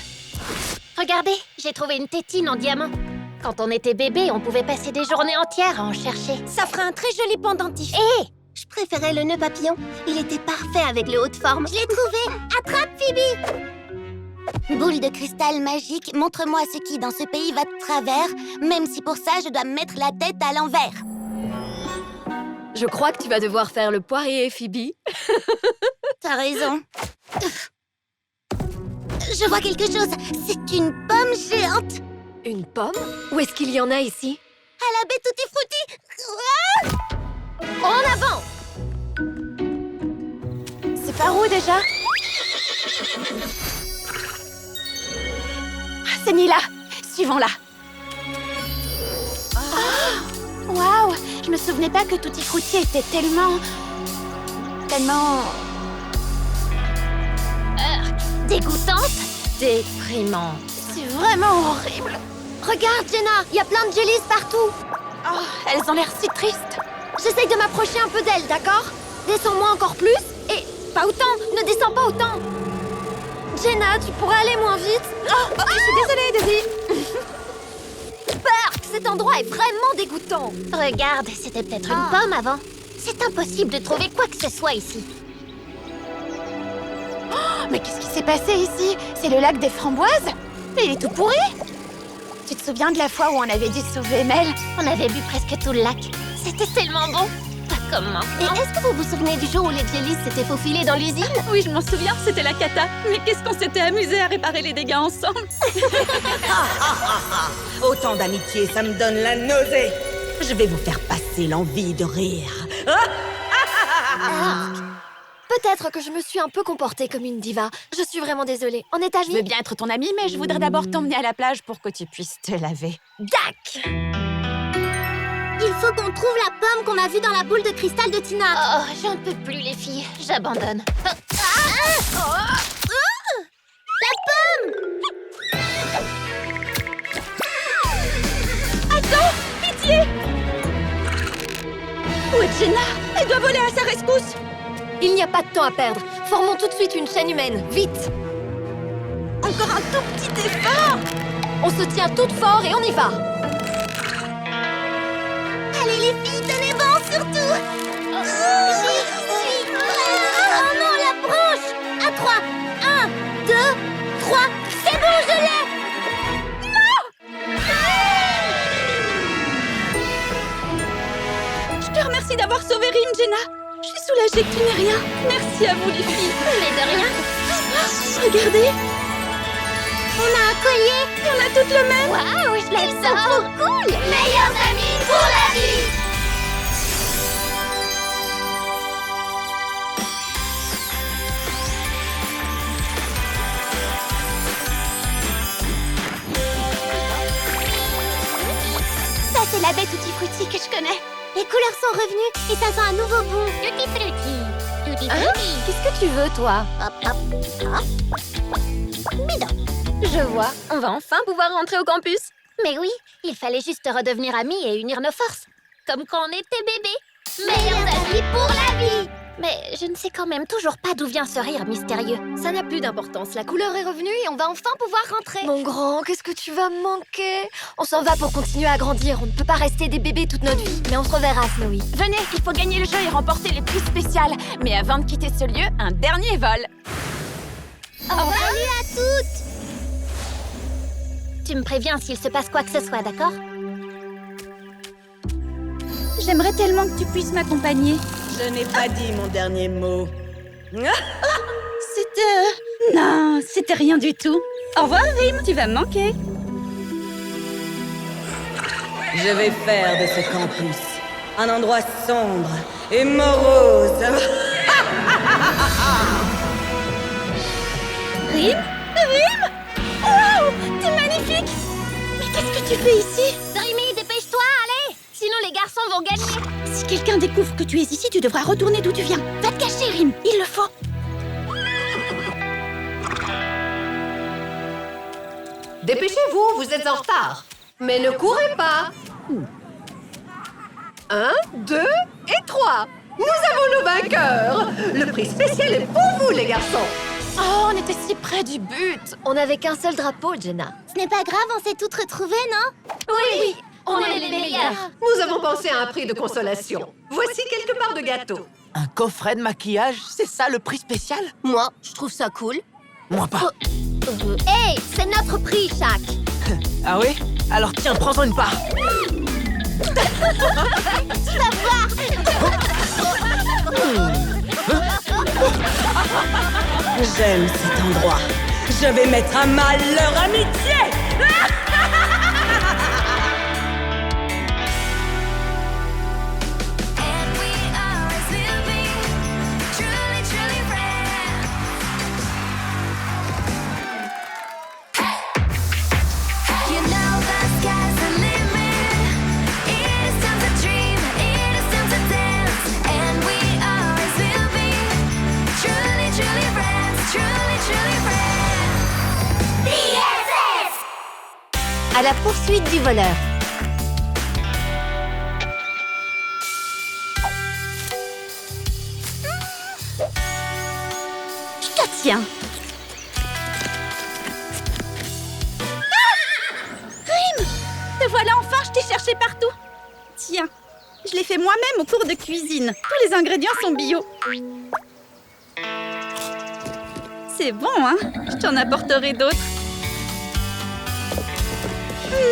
Regardez, j'ai trouvé une tétine en diamant. Quand on était bébé, on pouvait passer des journées entières à en chercher. Ça ferait un très joli pendentif. Hé! Je préférais le nœud papillon. Il était parfait avec le haut de forme. Je l'ai trouvé. Attrape, Phoebe. Boule de cristal magique, montre-moi ce qui dans ce pays va de travers, même si pour ça je dois me mettre la tête à l'envers. Je crois que tu vas devoir faire le poirier, Phoebe. T'as raison. Je vois quelque chose. C'est une pomme géante. Une pomme? Où est-ce qu'il y en a ici? À la baie Tutti Frutti. En avant! C'est par où déjà? C'est Nila. Suivons-la. Waouh! Je me souvenais pas que Tutti Frutti était tellement... Dégoûtante? déprimante. C'est vraiment horrible. Regarde, Jenna, il y a plein de jellies partout. Oh, elles ont l'air si tristes. J'essaye de m'approcher un peu d'elles, d'accord? Descends-moi encore plus. Et pas autant, ne descends pas autant. Jenna, tu pourrais aller moins vite? Je suis désolée, Daisy. Perk, cet endroit est vraiment dégoûtant. Regarde, c'était peut-être une pomme avant. C'est impossible de trouver quoi que ce soit ici. Mais qu'est-ce qui s'est passé ici? C'est le lac des framboises? Mais il est tout pourri. Tu te souviens de la fois où on avait dû sauver Mel? On avait bu presque tout le lac. C'était tellement bon. Comment? Et est-ce que vous vous souvenez du jour où les Vieillis s'étaient faufilés dans l'usine? Oui, je m'en souviens, c'était la cata. Mais qu'est-ce qu'on s'était amusé à réparer les dégâts ensemble. Autant d'amitié, ça me donne la nausée. Je vais vous faire passer l'envie de rire. Peut-être que je me suis un peu comportée comme une diva. Je suis vraiment désolée. On est Je veux amis? bien être ton amie, mais je voudrais d'abord t'emmener à la plage pour que tu puisses te laver. Dac! Il faut qu'on trouve la pomme qu'on a vue dans la boule de cristal de Tina. Oh, j'en peux plus, les filles. J'abandonne. La pomme! Attends! Pitié! Où est Jenna? Elle doit voler à sa rescousse! Il n'y a pas de temps à perdre. Formons tout de suite une chaîne humaine. Vite! Encore un tout petit effort! On se tient toutes fort et on y va! Allez les filles, tenez bon surtout! J'y suis prête! Oh non, la branche! À 3! 1, 2, 3! C'est bon, je l'ai! Je te remercie d'avoir sauvé Rim, Jenna. Je suis soulagée que tu n'aies rien. Merci à vous, les filles. Mais de rien. Regardez, On a un collier! on a toutes le même. Waouh, je l'aime ça. Trop cool! Meilleurs amis pour la vie! Ça, c'est la baie Tutti Frutti que je connais. Les couleurs sont revenues et ça sent un nouveau bon. Tutti frutti. Tutti Hein? frutti. Qu'est-ce que tu veux, toi? Hop, hop, hop. Bidon. Je vois. On va enfin pouvoir rentrer au campus. Mais oui, il fallait juste redevenir amis et unir nos forces. Comme quand on était bébés. Meilleurs amis pour la vie! Mais je ne sais quand même toujours pas d'où vient ce rire mystérieux. Ça n'a plus d'importance. La couleur est revenue et on va enfin pouvoir rentrer. Mon grand, qu'est-ce que tu vas me manquer? On s'en va pour continuer à grandir. On ne peut pas rester des bébés toute notre vie. Mais on se reverra, Snowy. Venez, il faut gagner le jeu et remporter les prix spéciaux. Mais avant de quitter ce lieu, un dernier vol. Salut à toutes! Tu me préviens s'il se passe quoi que ce soit, d'accord? J'aimerais tellement que tu puisses m'accompagner. Je n'ai pas dit mon dernier mot. Non, c'était rien du tout. Au revoir, Rim, tu vas me manquer. Je vais faire de ce campus un endroit sombre et morose. Rim? Rim? Wow, t'es magnifique! Mais qu'est-ce que tu fais ici? Dreamy, dépêche-toi, allez! Sinon les garçons vont gagner. Si quelqu'un découvre que tu es ici, tu devras retourner d'où tu viens. Va te cacher, Rim, il le faut. Dépêchez-vous, vous êtes en retard. Mais ne courez pas. 1, 2 et 3. Nous avons nos vainqueurs. Le prix spécial est pour vous, les garçons. Oh, on était si près du but. On n'avait qu'un seul drapeau, Jenna. Ce n'est pas grave, on s'est toutes retrouvées, non? Oui, on est les meilleurs. Nous avons pensé à un prix de consolation. Voici quelques barres de gâteau. Un coffret de maquillage, c'est ça le prix spécial? Moi, je trouve ça cool. Moi pas. Hey, c'est notre prix, Shaq! Ah oui? Alors tiens, prends-en une part. J'aime cet endroit. Je vais mettre à mal leur amitié. And we always will be truly, truly friends. You know the sky's the limit. It is time to dream, it is time to dance. And we always will be truly, truly friends, truly, truly friends. BFF! À la poursuite du voleur. Je te tiens. Rim! Te voilà enfin, je t'ai cherché partout. Tiens, je l'ai fait moi-même au cours de cuisine. Tous les ingrédients sont bio. C'est bon, hein? Je t'en apporterai d'autres.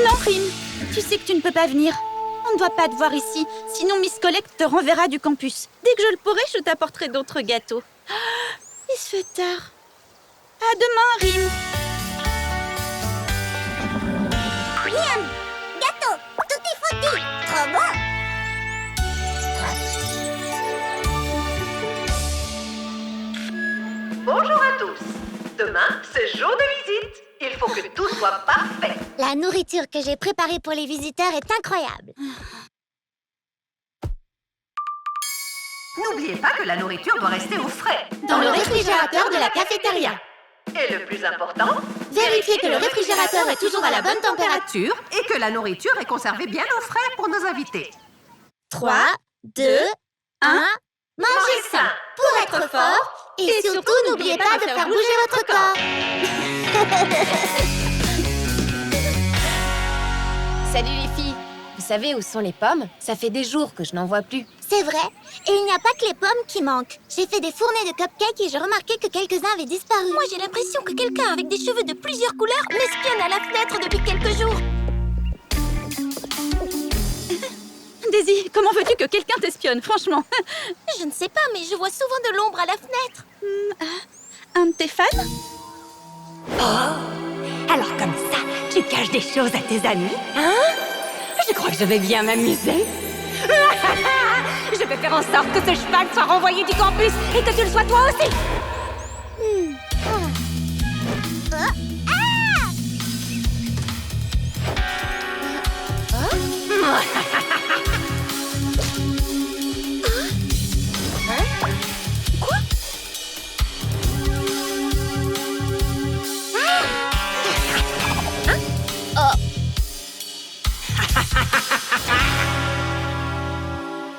Non, Rim, tu sais que tu ne peux pas venir. On ne dois pas te voir ici, sinon Miss Collect te renverra du campus. Dès que je le pourrai, je t'apporterai d'autres gâteaux. Ah, il se fait tard. À demain, Rim. Miam! Gâteau! Tutti frutti! Trop bon! Bonjour à tous. Demain, c'est jour de visite. Il faut que tout soit parfait. La nourriture que j'ai préparée pour les visiteurs est incroyable. N'oubliez pas que la nourriture doit rester au frais. Dans le réfrigérateur de la cafétéria. Et le plus important, Vérifiez que le réfrigérateur est toujours à la bonne température. et que la nourriture est conservée bien au frais pour nos invités. 3, 2, 1... Mangez sain pour être fort et surtout n'oubliez pas de faire bouger votre corps. Salut les filles. Vous savez où sont les pommes? Ça fait des jours que je n'en vois plus. C'est vrai. Et il n'y a pas que les pommes qui manquent. J'ai fait des fournées de cupcakes et j'ai remarqué que quelques-uns avaient disparu. Moi, j'ai l'impression que quelqu'un avec des cheveux de plusieurs couleurs m'espionne à la fenêtre depuis quelques jours. Daisy, comment veux-tu que quelqu'un t'espionne, franchement? Je ne sais pas, mais je vois souvent de l'ombre à la fenêtre. Un de tes fans? Oh! Alors comme ça, tu caches des choses à tes amis, hein? Je crois que je vais bien m'amuser. Je vais faire en sorte que ce cheval soit renvoyé du campus et que tu le sois toi aussi. Quoi?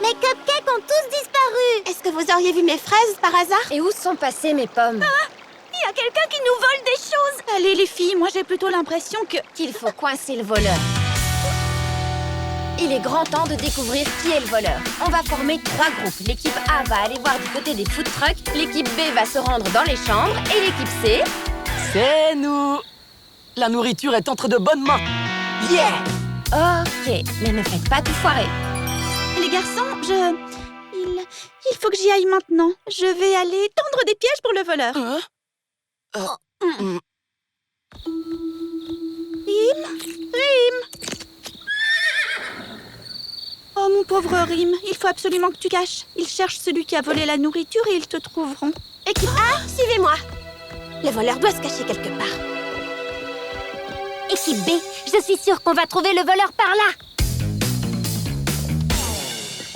Mes cupcakes ont tous disparu. Est-ce que vous auriez vu mes fraises par hasard? Et où sont passées mes pommes? Il y a quelqu'un qui nous vole des choses. Allez les filles, moi j'ai plutôt l'impression qu'il faut coincer le voleur. Il est grand temps de découvrir qui est le voleur. On va former 3 groupes. L'équipe A va aller voir du côté des food trucks, l'équipe B va se rendre dans les chambres et l'équipe C... C'est nous. La nourriture est entre de bonnes mains. Yeah! Ok, mais ne faites pas tout foirer. Les garçons, il faut que j'y aille maintenant. Je vais aller tendre des pièges pour le voleur. Rim! Oh, mon pauvre Rim, il faut absolument que tu caches. Ils cherchent celui qui a volé la nourriture et ils te trouveront. Équipe A, suivez-moi. Le voleur doit se cacher quelque part. Équipe B, je suis sûre qu'on va trouver le voleur par là.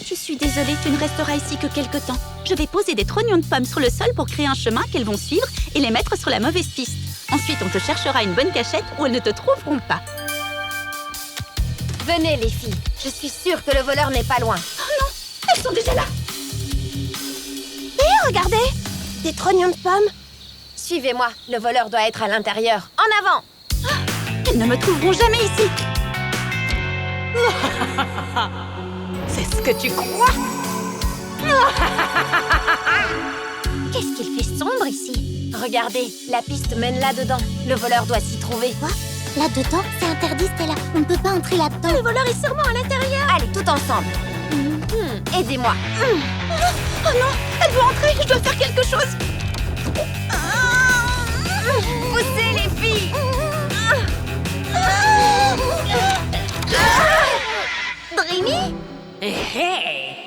Je suis désolée, tu ne resteras ici que quelque temps. Je vais poser des trognons de pommes sur le sol pour créer un chemin qu'elles vont suivre et les mettre sur la mauvaise piste. Ensuite, on te cherchera une bonne cachette où elles ne te trouveront pas. Venez les filles, je suis sûre que le voleur n'est pas loin. Oh non, elles sont déjà là. Et regardez, des trognons de pommes. Suivez-moi, le voleur doit être à l'intérieur. En avant! Elles ne me trouveront jamais ici. C'est ce que tu crois? Qu'est-ce qu'il fait sombre ici? Regardez, la piste mène là-dedans. Le voleur doit s'y trouver. Quoi? Là-dedans? C'est interdit, Stella. On ne peut pas entrer là-dedans. Le voleur est sûrement à l'intérieur. Allez, tout ensemble. Aidez-moi. Oh non, elle veut entrer, je dois faire quelque chose. Poussez les filles. Dreamy?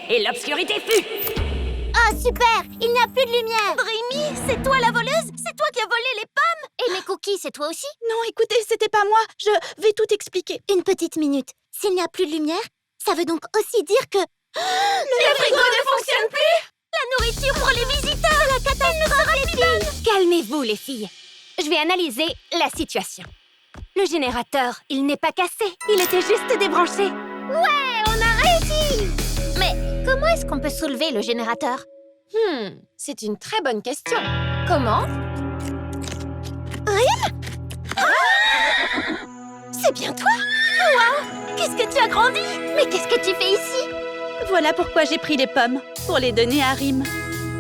Et l'obscurité fut. Ah, super! Il n'y a plus de lumière. Dreamy, c'est toi la voleuse? C'est toi qui as volé les pommes? Et mes cookies, c'est toi aussi? Non, écoutez, c'était pas moi. Je vais tout expliquer. Une petite minute. S'il n'y a plus de lumière, ça veut donc aussi dire que... Le frigo ne fonctionne plus. La nourriture pour les visiteurs, la catastrophe! Calmez-vous, les filles. Je vais analyser la situation. Le générateur, il n'est pas cassé. Il était juste débranché. Ouais, on a réussi! Mais comment est-ce qu'on peut soulever le générateur? C'est une très bonne question. Comment? Rim? C'est bien toi? Waouh! Qu'est-ce que tu as grandi? Mais qu'est-ce que tu fais ici? Voilà pourquoi j'ai pris les pommes, pour les donner à Rim.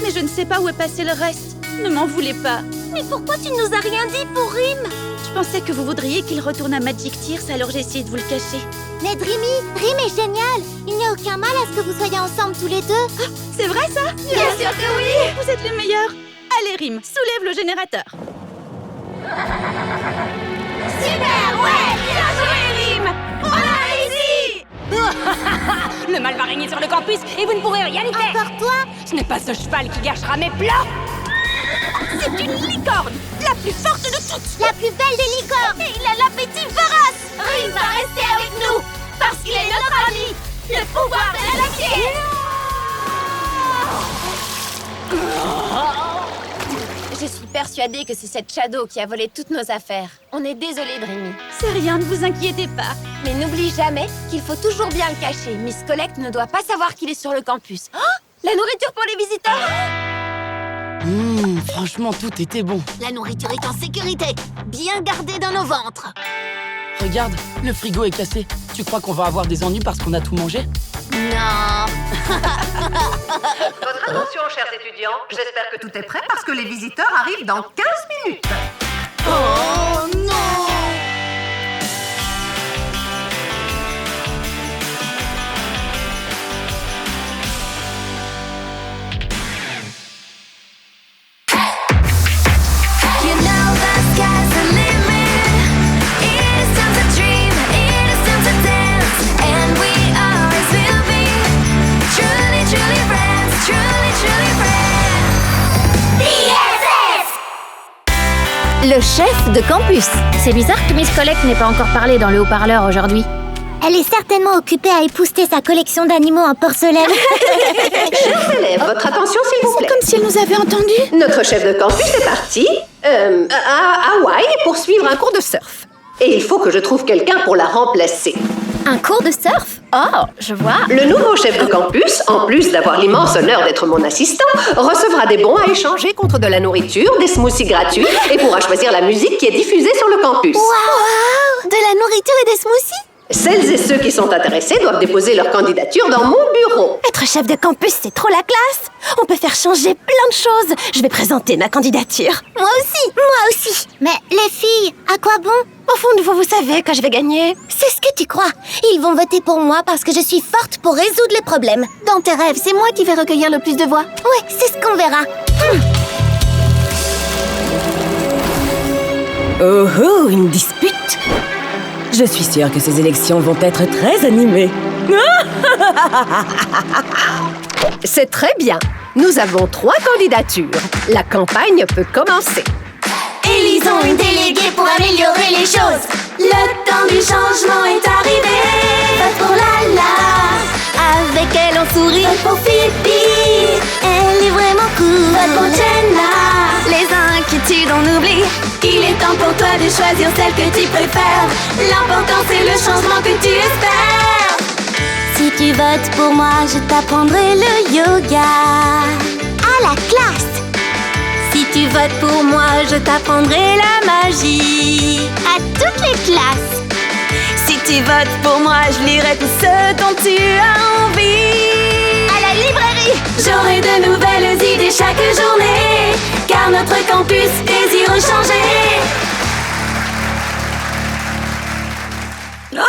Mais je ne sais pas où est passé le reste. Ne m'en voulez pas. Mais pourquoi tu ne nous as rien dit pour Rim? Je pensais que vous voudriez qu'il retourne à Magic Tears, alors j'ai essayé de vous le cacher. Mais Dreamy, Rim est génial. Il n'y a aucun mal à ce que vous soyez ensemble tous les deux. C'est vrai ça? Bien sûr que oui. Vous êtes les meilleurs. Allez Rim, soulève le générateur. Super, ouais, bien joué Rim. On a réussi. Le mal va régner sur le campus et vous ne pourrez rien y faire. Encore toi? Ce n'est pas ce cheval qui gâchera mes plans. C'est une licorne, la plus forte de toutes. La plus belle des licornes. Et il a l'appétit féroce. Rim va rester avec nous parce qu'il est notre ami. Le pouvoir de l'amitié. Je suis persuadée que c'est cette Shadow qui a volé toutes nos affaires. On est désolé, Dreamy. C'est rien, ne vous inquiétez pas. Mais n'oublie jamais qu'il faut toujours bien le cacher. Miss Collect ne doit pas savoir qu'il est sur le campus. Oh, la nourriture pour les visiteurs! Franchement, tout était bon. La nourriture est en sécurité, bien gardée dans nos ventres. Regarde, le frigo est cassé. Tu crois qu'on va avoir des ennuis parce qu'on a tout mangé? Non. Votre attention, chers étudiants. J'espère que tout est prêt parce que les visiteurs arrivent dans 15 minutes. Oh non. You know the sky's the limit. It is time to dream, it is time to dance, and we always will be truly, truly friends, truly, truly friends. BFF! Le chef de campus. C'est bizarre que Miss Collect n'ait pas encore parlé dans le haut-parleur aujourd'hui. Elle est certainement occupée à épousseter sa collection d'animaux en porcelaine. Chers élèves, votre attention s'il vous plaît. Comme si elle nous avait entendus. Notre chef de campus est parti à Hawaï pour suivre un cours de surf. Et il faut que je trouve quelqu'un pour la remplacer. Un cours de surf? Oh, je vois. Le nouveau chef de campus, en plus d'avoir l'immense honneur d'être mon assistant, recevra des bons à échanger contre de la nourriture, des smoothies gratuits et pourra choisir la musique qui est diffusée sur le campus. Waouh! De la nourriture et des smoothies? Celles et ceux qui sont intéressés doivent déposer leur candidature dans mon bureau. Être chef de campus, c'est trop la classe. On peut faire changer plein de choses. Je vais présenter ma candidature. Moi aussi. Mais les filles, à quoi bon? Au fond de vous, vous savez que je vais gagner. C'est ce que tu crois. Ils vont voter pour moi parce que je suis forte pour résoudre les problèmes. Dans tes rêves, c'est moi qui vais recueillir le plus de voix. Ouais, c'est ce qu'on verra. Oh, une dispute. Je suis sûre que ces élections vont être très animées. C'est très bien. Nous avons 3 candidatures. La campagne peut commencer. Élisons une déléguée pour améliorer les choses. Le temps du changement est arrivé. Vote pour Lala. Avec elle on sourit. Vote pour Phoebe. Elle est vraiment cool. Vote pour Jenna. Les inquiétudes on oublie. Il est temps pour toi de choisir celle que tu préfères. L'important c'est le changement que tu espères. Si tu votes pour moi, je t'apprendrai le yoga. À la classe. Si tu votes pour moi, je t'apprendrai la magie. À toutes les classes. Si tu votes pour moi, je lirai tout ce dont tu as envie. À la librairie. J'aurai de nouvelles idées chaque journée. Car notre campus désire changer. Oh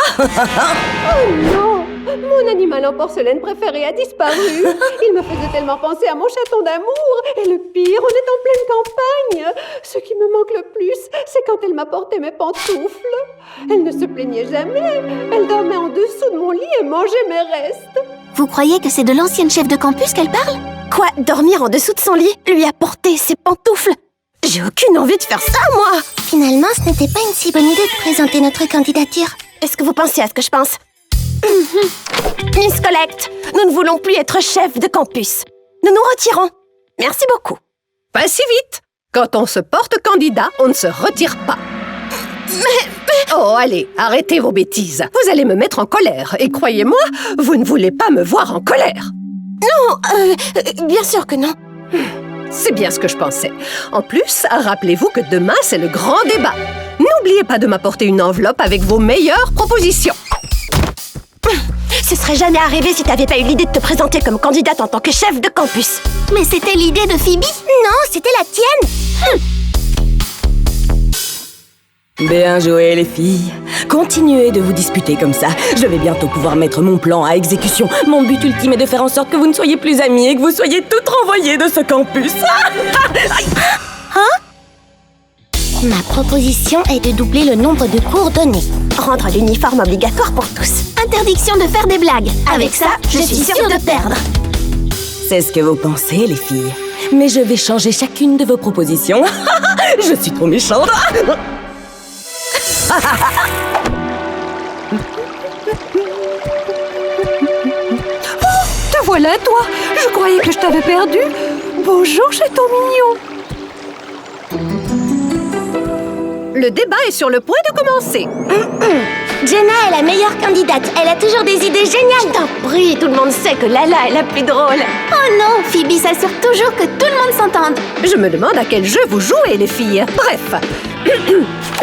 non! Mon animal en porcelaine préféré a disparu. Il me faisait tellement penser à mon chaton d'amour. Et le pire, on est en pleine campagne. Ce qui me manque le plus, c'est quand elle m'apportait mes pantoufles. Elle ne se plaignait jamais. Elle dormait en dessous de mon lit et mangeait mes restes. Vous croyez que c'est de l'ancienne chef de campus qu'elle parle? Quoi, dormir en dessous de son lit? Lui apporter ses pantoufles? J'ai aucune envie de faire ça, moi! Finalement, ce n'était pas une si bonne idée de présenter notre candidature. Est-ce que vous pensez à ce que je pense? Miss Collect, nous ne voulons plus être chef de campus. Nous nous retirons. Merci beaucoup. Pas si vite. Quand on se porte candidat, on ne se retire pas. Oh, allez, arrêtez vos bêtises. Vous allez me mettre en colère. Et croyez-moi, vous ne voulez pas me voir en colère. Non, bien sûr que non. C'est bien ce que je pensais. En plus, rappelez-vous que demain, c'est le grand débat. N'oubliez pas de m'apporter une enveloppe avec vos meilleures propositions. Ce serait jamais arrivé si t'avais pas eu l'idée de te présenter comme candidate en tant que chef de campus. Mais c'était l'idée de Phoebe? Non, c'était la tienne. Bien joué, les filles. Continuez de vous disputer comme ça. Je vais bientôt pouvoir mettre mon plan à exécution. Mon but ultime est de faire en sorte que vous ne soyez plus amies et que vous soyez toutes renvoyées de ce campus. Ma proposition est de doubler le nombre de cours donnés. Rendre l'uniforme obligatoire pour tous. Interdiction de faire des blagues. Avec ça, je suis sûre de perdre. C'est ce que vous pensez, les filles. Mais je vais changer chacune de vos propositions. Je suis trop méchante. Te voilà, toi. Je croyais que je t'avais perdu. Bonjour, chaton mignon. Le débat est sur le point de commencer. Jenna est la meilleure candidate. Elle a toujours des idées géniales. T'en prie, tout le monde sait que Lala est la plus drôle. Oh non, Phoebe s'assure toujours que tout le monde s'entende. Je me demande à quel jeu vous jouez, les filles. Bref,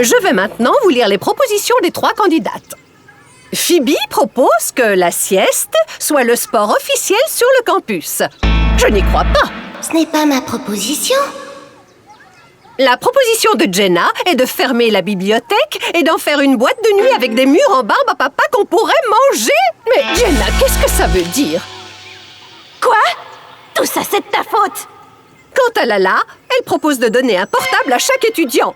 je vais maintenant vous lire les propositions des 3 candidates. Phoebe propose que la sieste soit le sport officiel sur le campus. Je n'y crois pas. Ce n'est pas ma proposition. La proposition de Jenna est de fermer la bibliothèque et d'en faire une boîte de nuit avec des murs en barbe à papa qu'on pourrait manger. Mais Jenna, qu'est-ce que ça veut dire? Quoi? Tout ça, c'est de ta faute. Quant à Lala, elle propose de donner un portable à chaque étudiant.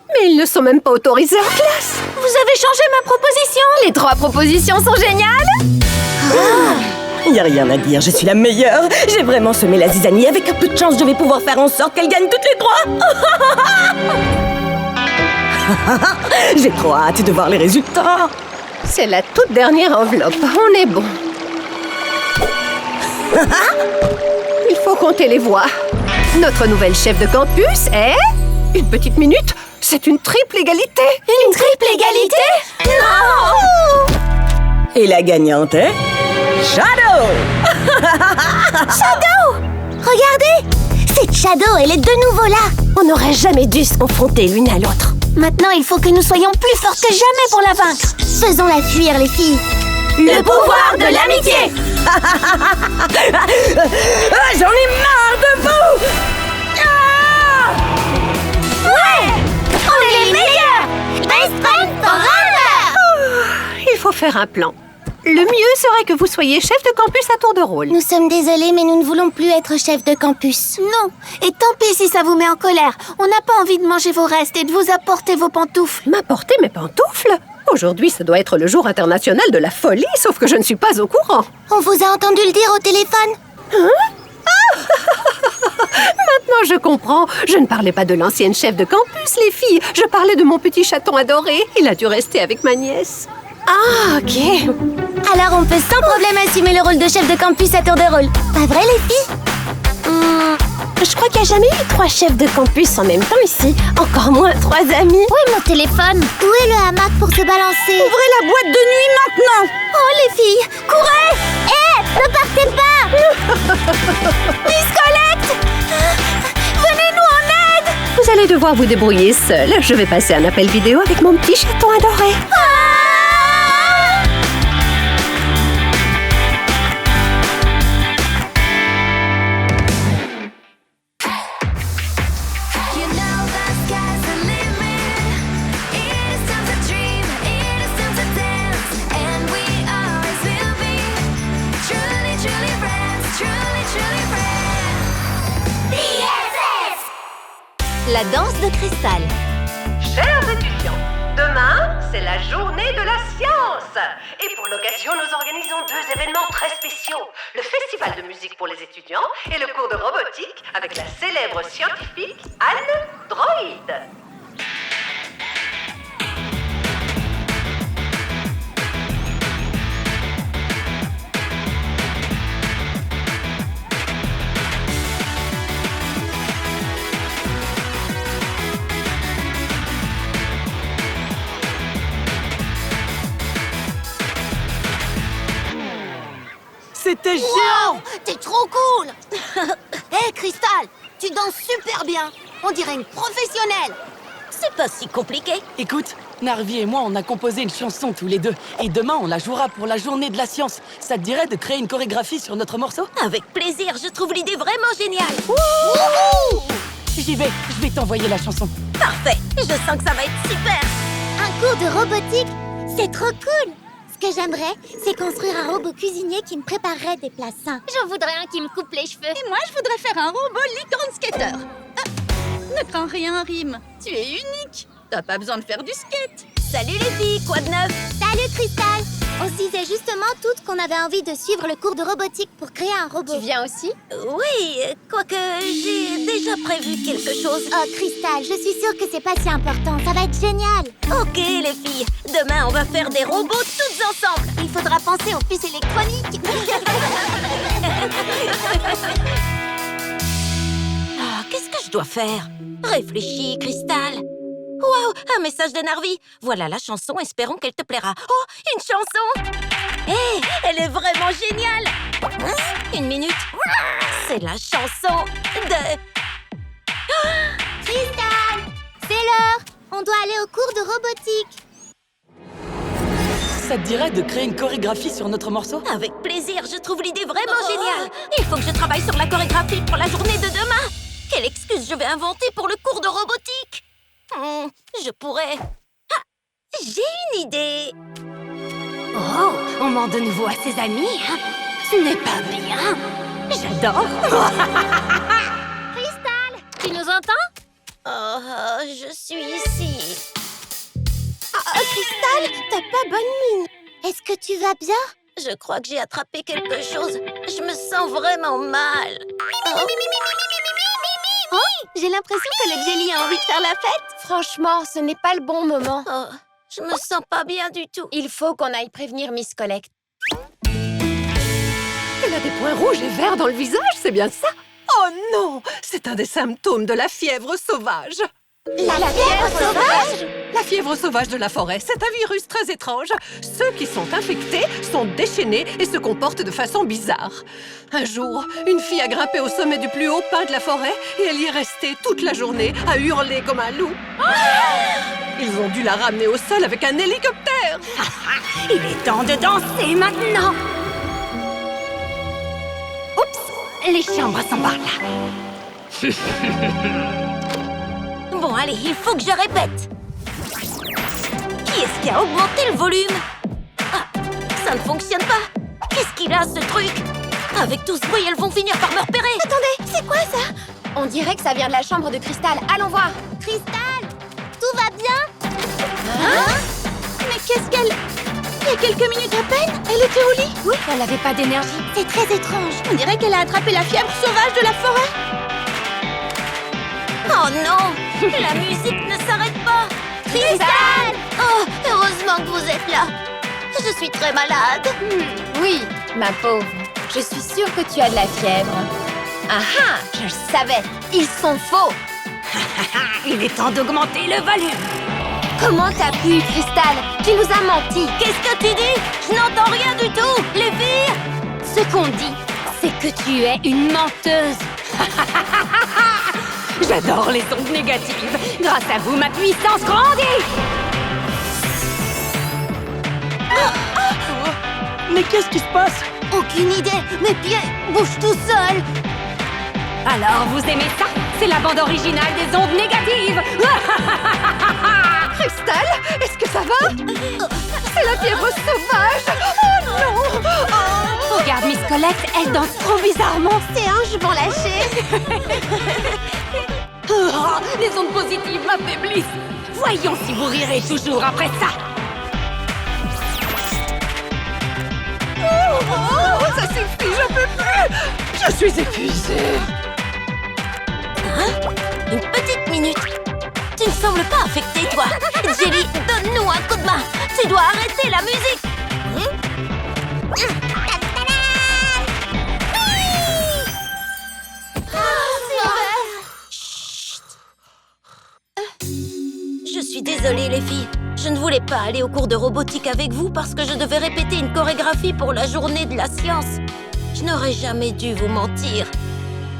Mais ils ne sont même pas autorisés en classe. Vous avez changé ma proposition? Les 3 propositions sont géniales. Y a rien à dire, je suis la meilleure. J'ai vraiment semé la zizanie. Avec un peu de chance, je vais pouvoir faire en sorte qu'elle gagne toutes les 3. J'ai trop hâte de voir les résultats. C'est la toute dernière enveloppe. On est bon. Il faut compter les voix. Notre nouvelle chef de campus est... Une petite minute. C'est une triple égalité. Une triple égalité? Non! Et la gagnante est... Shadow. Shadow! Regardez! C'est Shadow, elle est de nouveau là. On n'aurait jamais dû se confronter l'une à l'autre. Maintenant, il faut que nous soyons plus fortes que jamais pour la vaincre. Faisons-la fuir, les filles. Le pouvoir de l'amitié. J'en ai marre de vous. Ouais! On est les meilleurs! Best friends forever! Il faut faire un plan. Le mieux serait que vous soyez chef de campus à tour de rôle. Nous sommes désolés, mais nous ne voulons plus être chef de campus. Non, et tant pis si ça vous met en colère. On n'a pas envie de manger vos restes et de vous apporter vos pantoufles. M'apporter mes pantoufles? Aujourd'hui, ça doit être le jour international de la folie, sauf que je ne suis pas au courant. On vous a entendu le dire au téléphone. Hein? Ah! Maintenant, je comprends. Je ne parlais pas de l'ancienne chef de campus, les filles. Je parlais de mon petit chaton adoré. Il a dû rester avec ma nièce. Ah, ok. Alors on peut sans problème assumer le rôle de chef de campus à tour de rôle. Pas vrai, les filles? Je crois qu'il n'y a jamais eu 3 chefs de campus en même temps ici. Encore moins 3 amis. Où est mon téléphone? Où est le hamac pour se balancer? Ouvrez la boîte de nuit maintenant! Oh, les filles, courez! Ne partez pas! Miss Colette! Venez-nous en aide! Vous allez devoir vous débrouiller seule. Je vais passer un appel vidéo avec mon petit chaton adoré. You know the sky's the limit. It is time to dream, it is time to dance, and we always will be truly, truly friends, truly, truly friends. BFF! La danse de cristal. Chers étudiants, demain, c'est la journée de la science. Et pour l'occasion, nous organisons 2 événements très spéciaux. Le festival de musique pour les étudiants et le cours de robotique avec la célèbre scientifique Anne Droid. C'était géant! T'es trop cool! Hé, Cristal, tu danses super bien. On dirait une professionnelle. C'est pas si compliqué. Écoute, Narvi et moi, on a composé une chanson tous les deux. Et demain, on la jouera pour la journée de la science. Ça te dirait de créer une chorégraphie sur notre morceau? Avec plaisir, je trouve l'idée vraiment géniale. J'y vais, je vais t'envoyer la chanson. Parfait, je sens que ça va être super. cours de robotique. C'est trop cool. Ce que j'aimerais, c'est construire un robot cuisinier qui me préparerait des plats sains. J'en voudrais un qui me coupe les cheveux. Et moi, je voudrais faire un robot licorne skater. Ne crains rien, Rime. Tu es unique. T'as pas besoin de faire du skate. Salut les filles, quoi de neuf? Salut Crystal. On se disait justement toutes qu'on avait envie de suivre le cours de robotique pour créer un robot. Tu viens aussi? Oui, quoique j'ai déjà prévu quelque chose. Oh Crystal, je suis sûre que c'est pas si important. Ça va être génial. Ok les filles, demain on va faire des robots toutes ensemble. Il faudra penser aux puces électroniques. Qu'est-ce que je dois faire? Réfléchis, Crystal. Waouh, un message de Narvi. Voilà la chanson, espérons qu'elle te plaira. Oh, une chanson. Hé, elle est vraiment géniale. Une minute. C'est la chanson de... Crystal, c'est l'heure. On doit aller au cours de robotique. Ça te dirait de créer une chorégraphie sur notre morceau? Avec plaisir, je trouve l'idée vraiment géniale. Il faut que je travaille sur la chorégraphie pour la journée de demain. Quelle excuse je vais inventer pour le cours de robotique? Je pourrais... Ah, j'ai une idée. Oh, on ment de nouveau à ses amis, hein? Ce n'est pas bien. J'adore. Crystal, tu nous entends? Oh, je suis ici. Crystal, t'as pas bonne mine. Est-ce que tu vas bien? Je crois que j'ai attrapé quelque chose. Je me sens vraiment mal. J'ai l'impression que le jelly a envie de faire la fête. Franchement, ce n'est pas le bon moment. Oh, je me sens pas bien du tout. Il faut qu'on aille prévenir Miss Collect. Elle a des points rouges et verts dans le visage, c'est bien ça? Oh non! C'est un des symptômes de la fièvre sauvage. La fièvre sauvage? La fièvre sauvage de la forêt, c'est un virus très étrange. Ceux qui sont infectés sont déchaînés et se comportent de façon bizarre. Un jour, une fille a grimpé au sommet du plus haut pin de la forêt et elle y est restée toute la journée à hurler comme un loup. Ils ont dû la ramener au sol avec un hélicoptère. Il est temps de danser maintenant. Oups, les chambres sont par là. Bon, allez, il faut que je répète. Qui est-ce qui a augmenté le volume? Ah, ça ne fonctionne pas. Qu'est-ce qu'il a, ce truc? Avec tout ce bruit, elles vont finir par me repérer. Attendez, c'est quoi ça? On dirait que ça vient de la chambre de Crystal. Allons voir. Crystal, tout va bien? Hein? Mais qu'est-ce qu'elle... Il y a quelques minutes à peine, elle était au lit. Oui, elle n'avait pas d'énergie. C'est très étrange. On dirait qu'elle a attrapé la fièvre sauvage de la forêt. Oh non! La musique ne s'arrête pas! Crystal! Oh, heureusement que vous êtes là. Je suis très malade. Oui, ma pauvre. Je suis sûre que tu as de la fièvre. Ah ah, je le savais. Ils sont faux. Il est temps d'augmenter le volume. Comment t'as pu, Crystal? Tu nous as menti. Qu'est-ce que tu dis? Je n'entends rien du tout. Les filles? Ce qu'on dit, c'est que tu es une menteuse. J'adore les ondes négatives. Grâce à vous, ma puissance grandit. Mais qu'est-ce qui se passe? Aucune idée. Mes pieds bougent tout seuls. Alors, vous aimez ça? C'est la bande originale des ondes négatives. Crystal, est-ce que ça va? C'est la fièvre sauvage. Oh non! Oh. Regarde Miss Collect, elle danse trop bizarrement. Ses hanches vont lâcher. Oh, les ondes positives m'affaiblissent. Voyons si vous rirez toujours après ça. Oh, ça suffit, j'en peux plus. Je suis épuisée. Hein? Une petite minute. Tu ne sembles pas affecté, toi. Jelly, donne-nous un coup de main. Tu dois arrêter la musique. Je suis désolée, les filles. Je ne voulais pas aller au cours de robotique avec vous parce que je devais répéter une chorégraphie pour la journée de la science. Je n'aurais jamais dû vous mentir.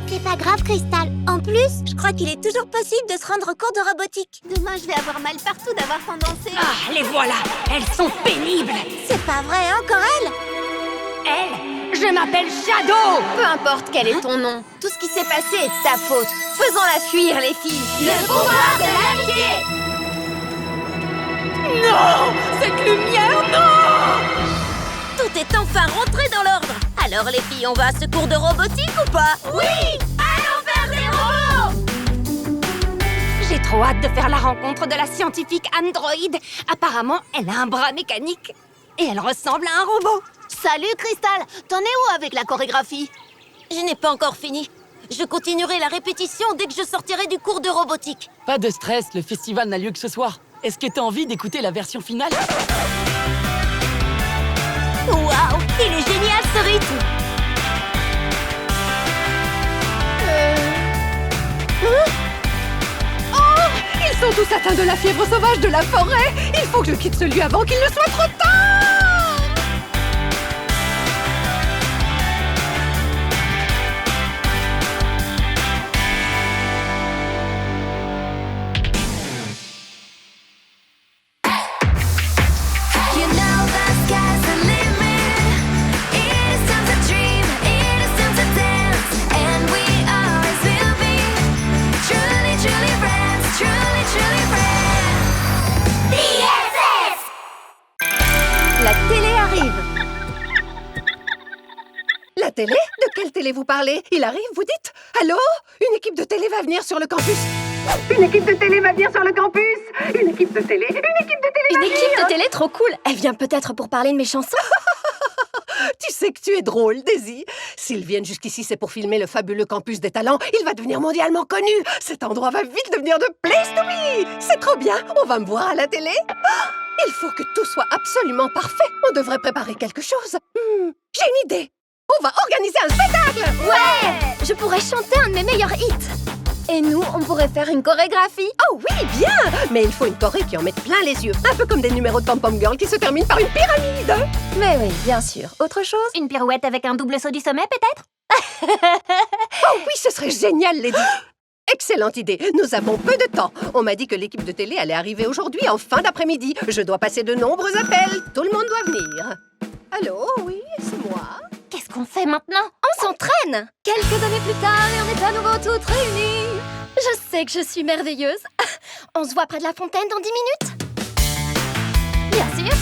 C'est pas grave, Crystal. En plus, je crois qu'il est toujours possible de se rendre au cours de robotique. Demain, je vais avoir mal partout d'avoir tant dansé. Ah, les voilà. Elles sont pénibles. C'est pas vrai, encore elle? Elle, je m'appelle Shadow. Peu importe quel est ton nom. Tout ce qui s'est passé est de ta faute. Faisons-la fuir, les filles. Le pouvoir de l'amitié. Non! Cette lumière, non! Tout est enfin rentré dans l'ordre. Alors les filles, on va à ce cours de robotique ou pas? Oui! Allons faire des robots! J'ai trop hâte de faire la rencontre de la scientifique Android. Apparemment, elle a un bras mécanique. Et elle ressemble à un robot. Salut Crystal, t'en es où avec la chorégraphie? Je n'ai pas encore fini. Je continuerai la répétition dès que je sortirai du cours de robotique. Pas de stress, le festival n'a lieu que ce soir. Est-ce que t'as envie d'écouter la version finale? Waouh, il est génial ce rythme! Ils sont tous atteints de la fièvre sauvage de la forêt. Il faut que je quitte ce lieu avant qu'il ne soit trop tard. You know the sky's the limit. It is time to dream, it is time to dance, and we always will be truly, truly friends, truly, truly friends. BFF! La télé arrive. La télé? De quelle télé vous parlez? Il arrive, vous dites? Allô? Une équipe de télé va venir sur le campus. Une équipe de télé va venir sur le campus. Une équipe de télé. Une équipe de télé. Une équipe de télé trop cool. Elle vient peut-être pour parler de mes chansons. Tu sais que tu es drôle, Daisy. S'ils viennent jusqu'ici, c'est pour filmer le fabuleux campus des talents. Il va devenir mondialement connu. Cet endroit va vite devenir de place to be. C'est trop bien. On va me voir à la télé. Il faut que tout soit absolument parfait. On devrait préparer quelque chose. J'ai une idée. On va organiser un spectacle. Ouais! Je pourrais chanter un de mes meilleurs hits. Et nous, on pourrait faire une chorégraphie. Oh oui, bien. Mais il faut une choré qui en mette plein les yeux. Un peu comme des numéros de Pom-Pom Girl qui se terminent par une pyramide. Mais oui, bien sûr. Autre chose? Une pirouette avec un double saut du sommet, peut-être? Oh oui, ce serait génial, Lady. Excellente idée. Nous avons peu de temps. On m'a dit que l'équipe de télé allait arriver aujourd'hui en fin d'après-midi. Je dois passer de nombreux appels. Tout le monde doit venir. Allô, oui, c'est moi. Qu'est-ce qu'on fait maintenant? On s'entraîne. Quelques années plus tard et on est à nouveau toutes réunies. Je sais que je suis merveilleuse. On se voit près de la fontaine dans 10 minutes? Bien sûr.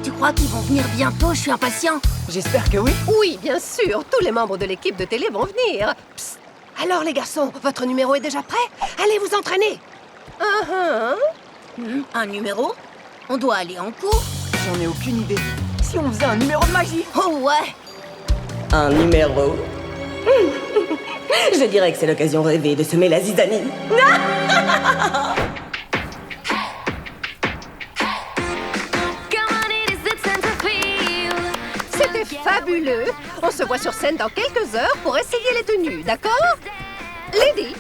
Tu crois qu'ils vont venir bientôt? Je suis impatient. J'espère que oui. Oui, bien sûr. Tous les membres de l'équipe de télé vont venir. Psst. Alors, les garçons, votre numéro est déjà prêt? Allez vous entraîner. Un numéro? On doit aller en cours? J'en ai aucune idée. Si on faisait un numéro de magie? Oh ouais! Un numéro. Je dirais que c'est l'occasion rêvée de semer la zizanie. C'était fabuleux. On se voit sur scène dans quelques heures pour essayer les tenues, d'accord? Lady,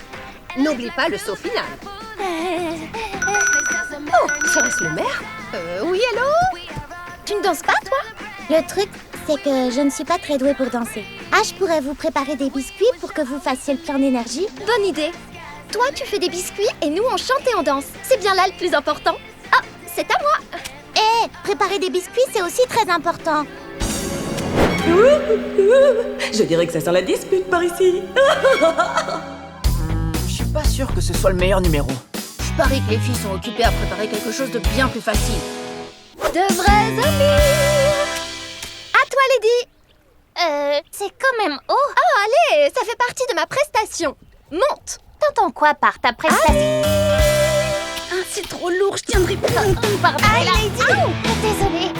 n'oublie pas le saut final. Oh, serait-ce le maire? Oui, allô? Tu ne danses pas, toi? Le truc, c'est que je ne suis pas très douée pour danser. Ah, je pourrais vous préparer des biscuits pour que vous fassiez le plein d'énergie. Bonne idée. Toi, tu fais des biscuits et nous, on chante et on danse. C'est bien là le plus important. Ah, c'est à moi. Eh, préparer des biscuits, c'est aussi très important. Je dirais que ça sent la dispute par ici. Je suis pas sûr que ce soit le meilleur numéro. Je parie que les filles sont occupées à préparer quelque chose de bien plus facile. De vrais amis. À toi, Lady. C'est quand même haut. Oh, allez, ça fait partie de ma prestation. Monte. T'entends quoi par ta prestation? Ah, c'est trop lourd, je tiendrai pas. Pardon, Lady. Désolée.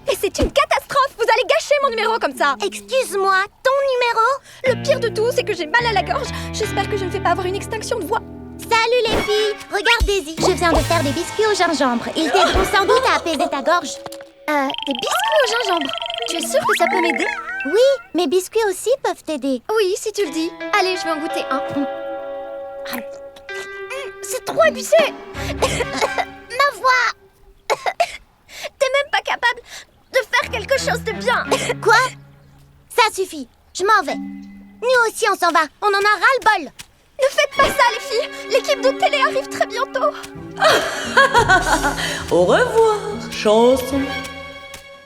Et c'est une catastrophe. Vous allez gâcher mon numéro comme ça. Excuse-moi, ton numéro? Le pire de tout, c'est que j'ai mal à la gorge. J'espère que je ne vais pas avoir une extinction de voix. Salut les filles. Regarde Daisy. Je viens de faire des biscuits au gingembre. Ils t'aideront sans doute à apaiser ta gorge. Des biscuits au gingembre. Tu es sûre que ça peut m'aider? Oui, mes biscuits aussi peuvent t'aider. Oui, si tu le dis. Allez, je vais en goûter un. C'est trop épicé. Ma voix. T'es même pas capable de faire quelque chose de bien. Quoi? Ça suffit. Je m'en vais. Nous aussi, on s'en va. On en a ras-le-bol. Ne faites pas ça, les filles. L'équipe de télé arrive très bientôt. Au revoir, chanson.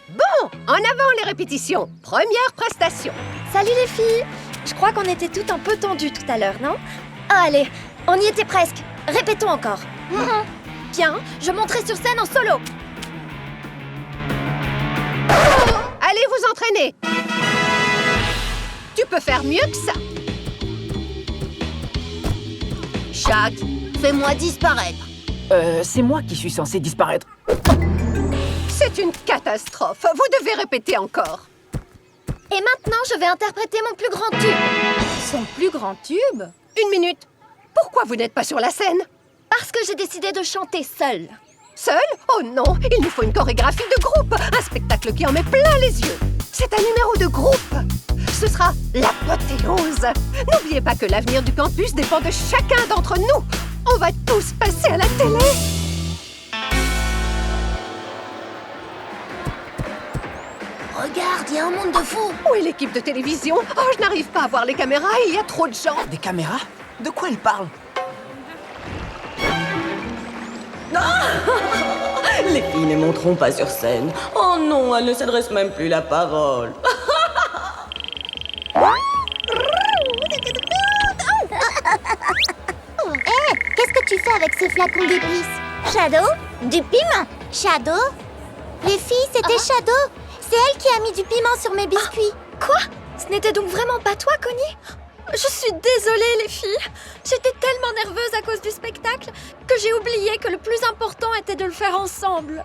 Bon, en avant les répétitions. Première prestation. Salut les filles. Je crois qu'on était toutes un peu tendues tout à l'heure, non? Oh, allez, on y était presque. Répétons encore. Bien, je monterai sur scène en solo. Allez vous entraîner. Tu peux faire mieux que ça. Shaq, fais-moi disparaître. C'est moi qui suis censé disparaître. C'est une catastrophe. Vous devez répéter encore. Et maintenant, je vais interpréter mon plus grand tube. Son plus grand tube? 1 minute. Pourquoi vous n'êtes pas sur la scène? Parce que j'ai décidé de chanter seule. Seul? Oh non, il nous faut une chorégraphie de groupe. Un spectacle qui en met plein les yeux. C'est un numéro de groupe. Ce sera l'apothéose. N'oubliez pas que l'avenir du campus dépend de chacun d'entre nous. On va tous passer à la télé. Regarde, il y a un monde de fous. Où est l'équipe de télévision? Oh, je n'arrive pas à voir les caméras, il y a trop de gens. Des caméras? De quoi elle parle? Les filles ne monteront pas sur scène. Oh non, elles ne s'adressent même plus la parole. Qu'est-ce que tu fais avec ce flacon d'épices? Shadow? Du piment? Shadow? Les filles, c'était Shadow. C'est elle qui a mis du piment sur mes biscuits. Quoi? Ce n'était donc vraiment pas toi, Connie? Je suis désolée, les filles. J'étais tellement nerveuse à cause du spectacle que j'ai oublié que le plus important était de le faire ensemble.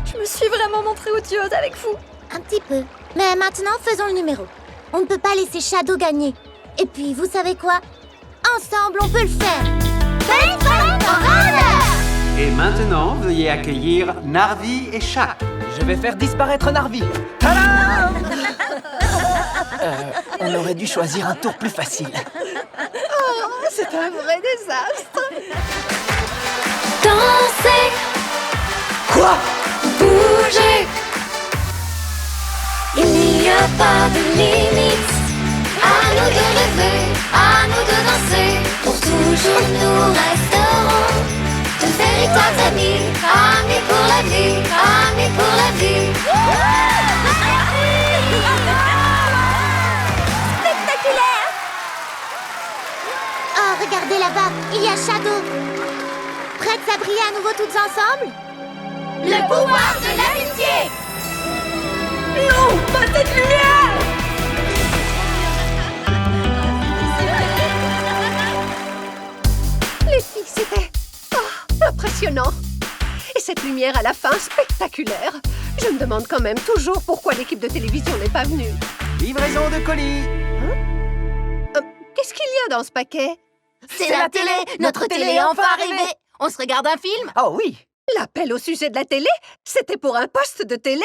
Je me suis vraiment montrée odieuse avec vous. Un petit peu. Mais maintenant, faisons le numéro. On ne peut pas laisser Shadow gagner. Et puis, vous savez quoi? Ensemble, on peut le faire. Faites Et maintenant, veuillez accueillir Narvi et Shaq. Je vais faire disparaître Narvi. Tadam! On aurait dû choisir un tour plus facile. Oh, c'est un vrai désastre. Danser, Quoi? bouger. Il n'y a pas de limite. À nous de rêver, à nous de danser. Pour toujours nous resterons de véritables amis. Amis pour la vie, amis pour la vie. Spectaculaire! Oh, regardez là-bas, il y a Shadow. Prêtes à briller à nouveau toutes ensemble? Le pouvoir de l'amitié. Non, pas cette lumière! Les filles, c'était impressionnant. Et cette lumière à la fin, spectaculaire. Je me demande quand même toujours pourquoi l'équipe de télévision n'est pas venue. Livraison de colis. Qu'est-ce qu'il y a dans ce paquet? C'est la télé. Notre télé est enfin arrivée. On se regarde un film? Oh oui. L'appel au sujet de la télé? C'était pour un poste de télé?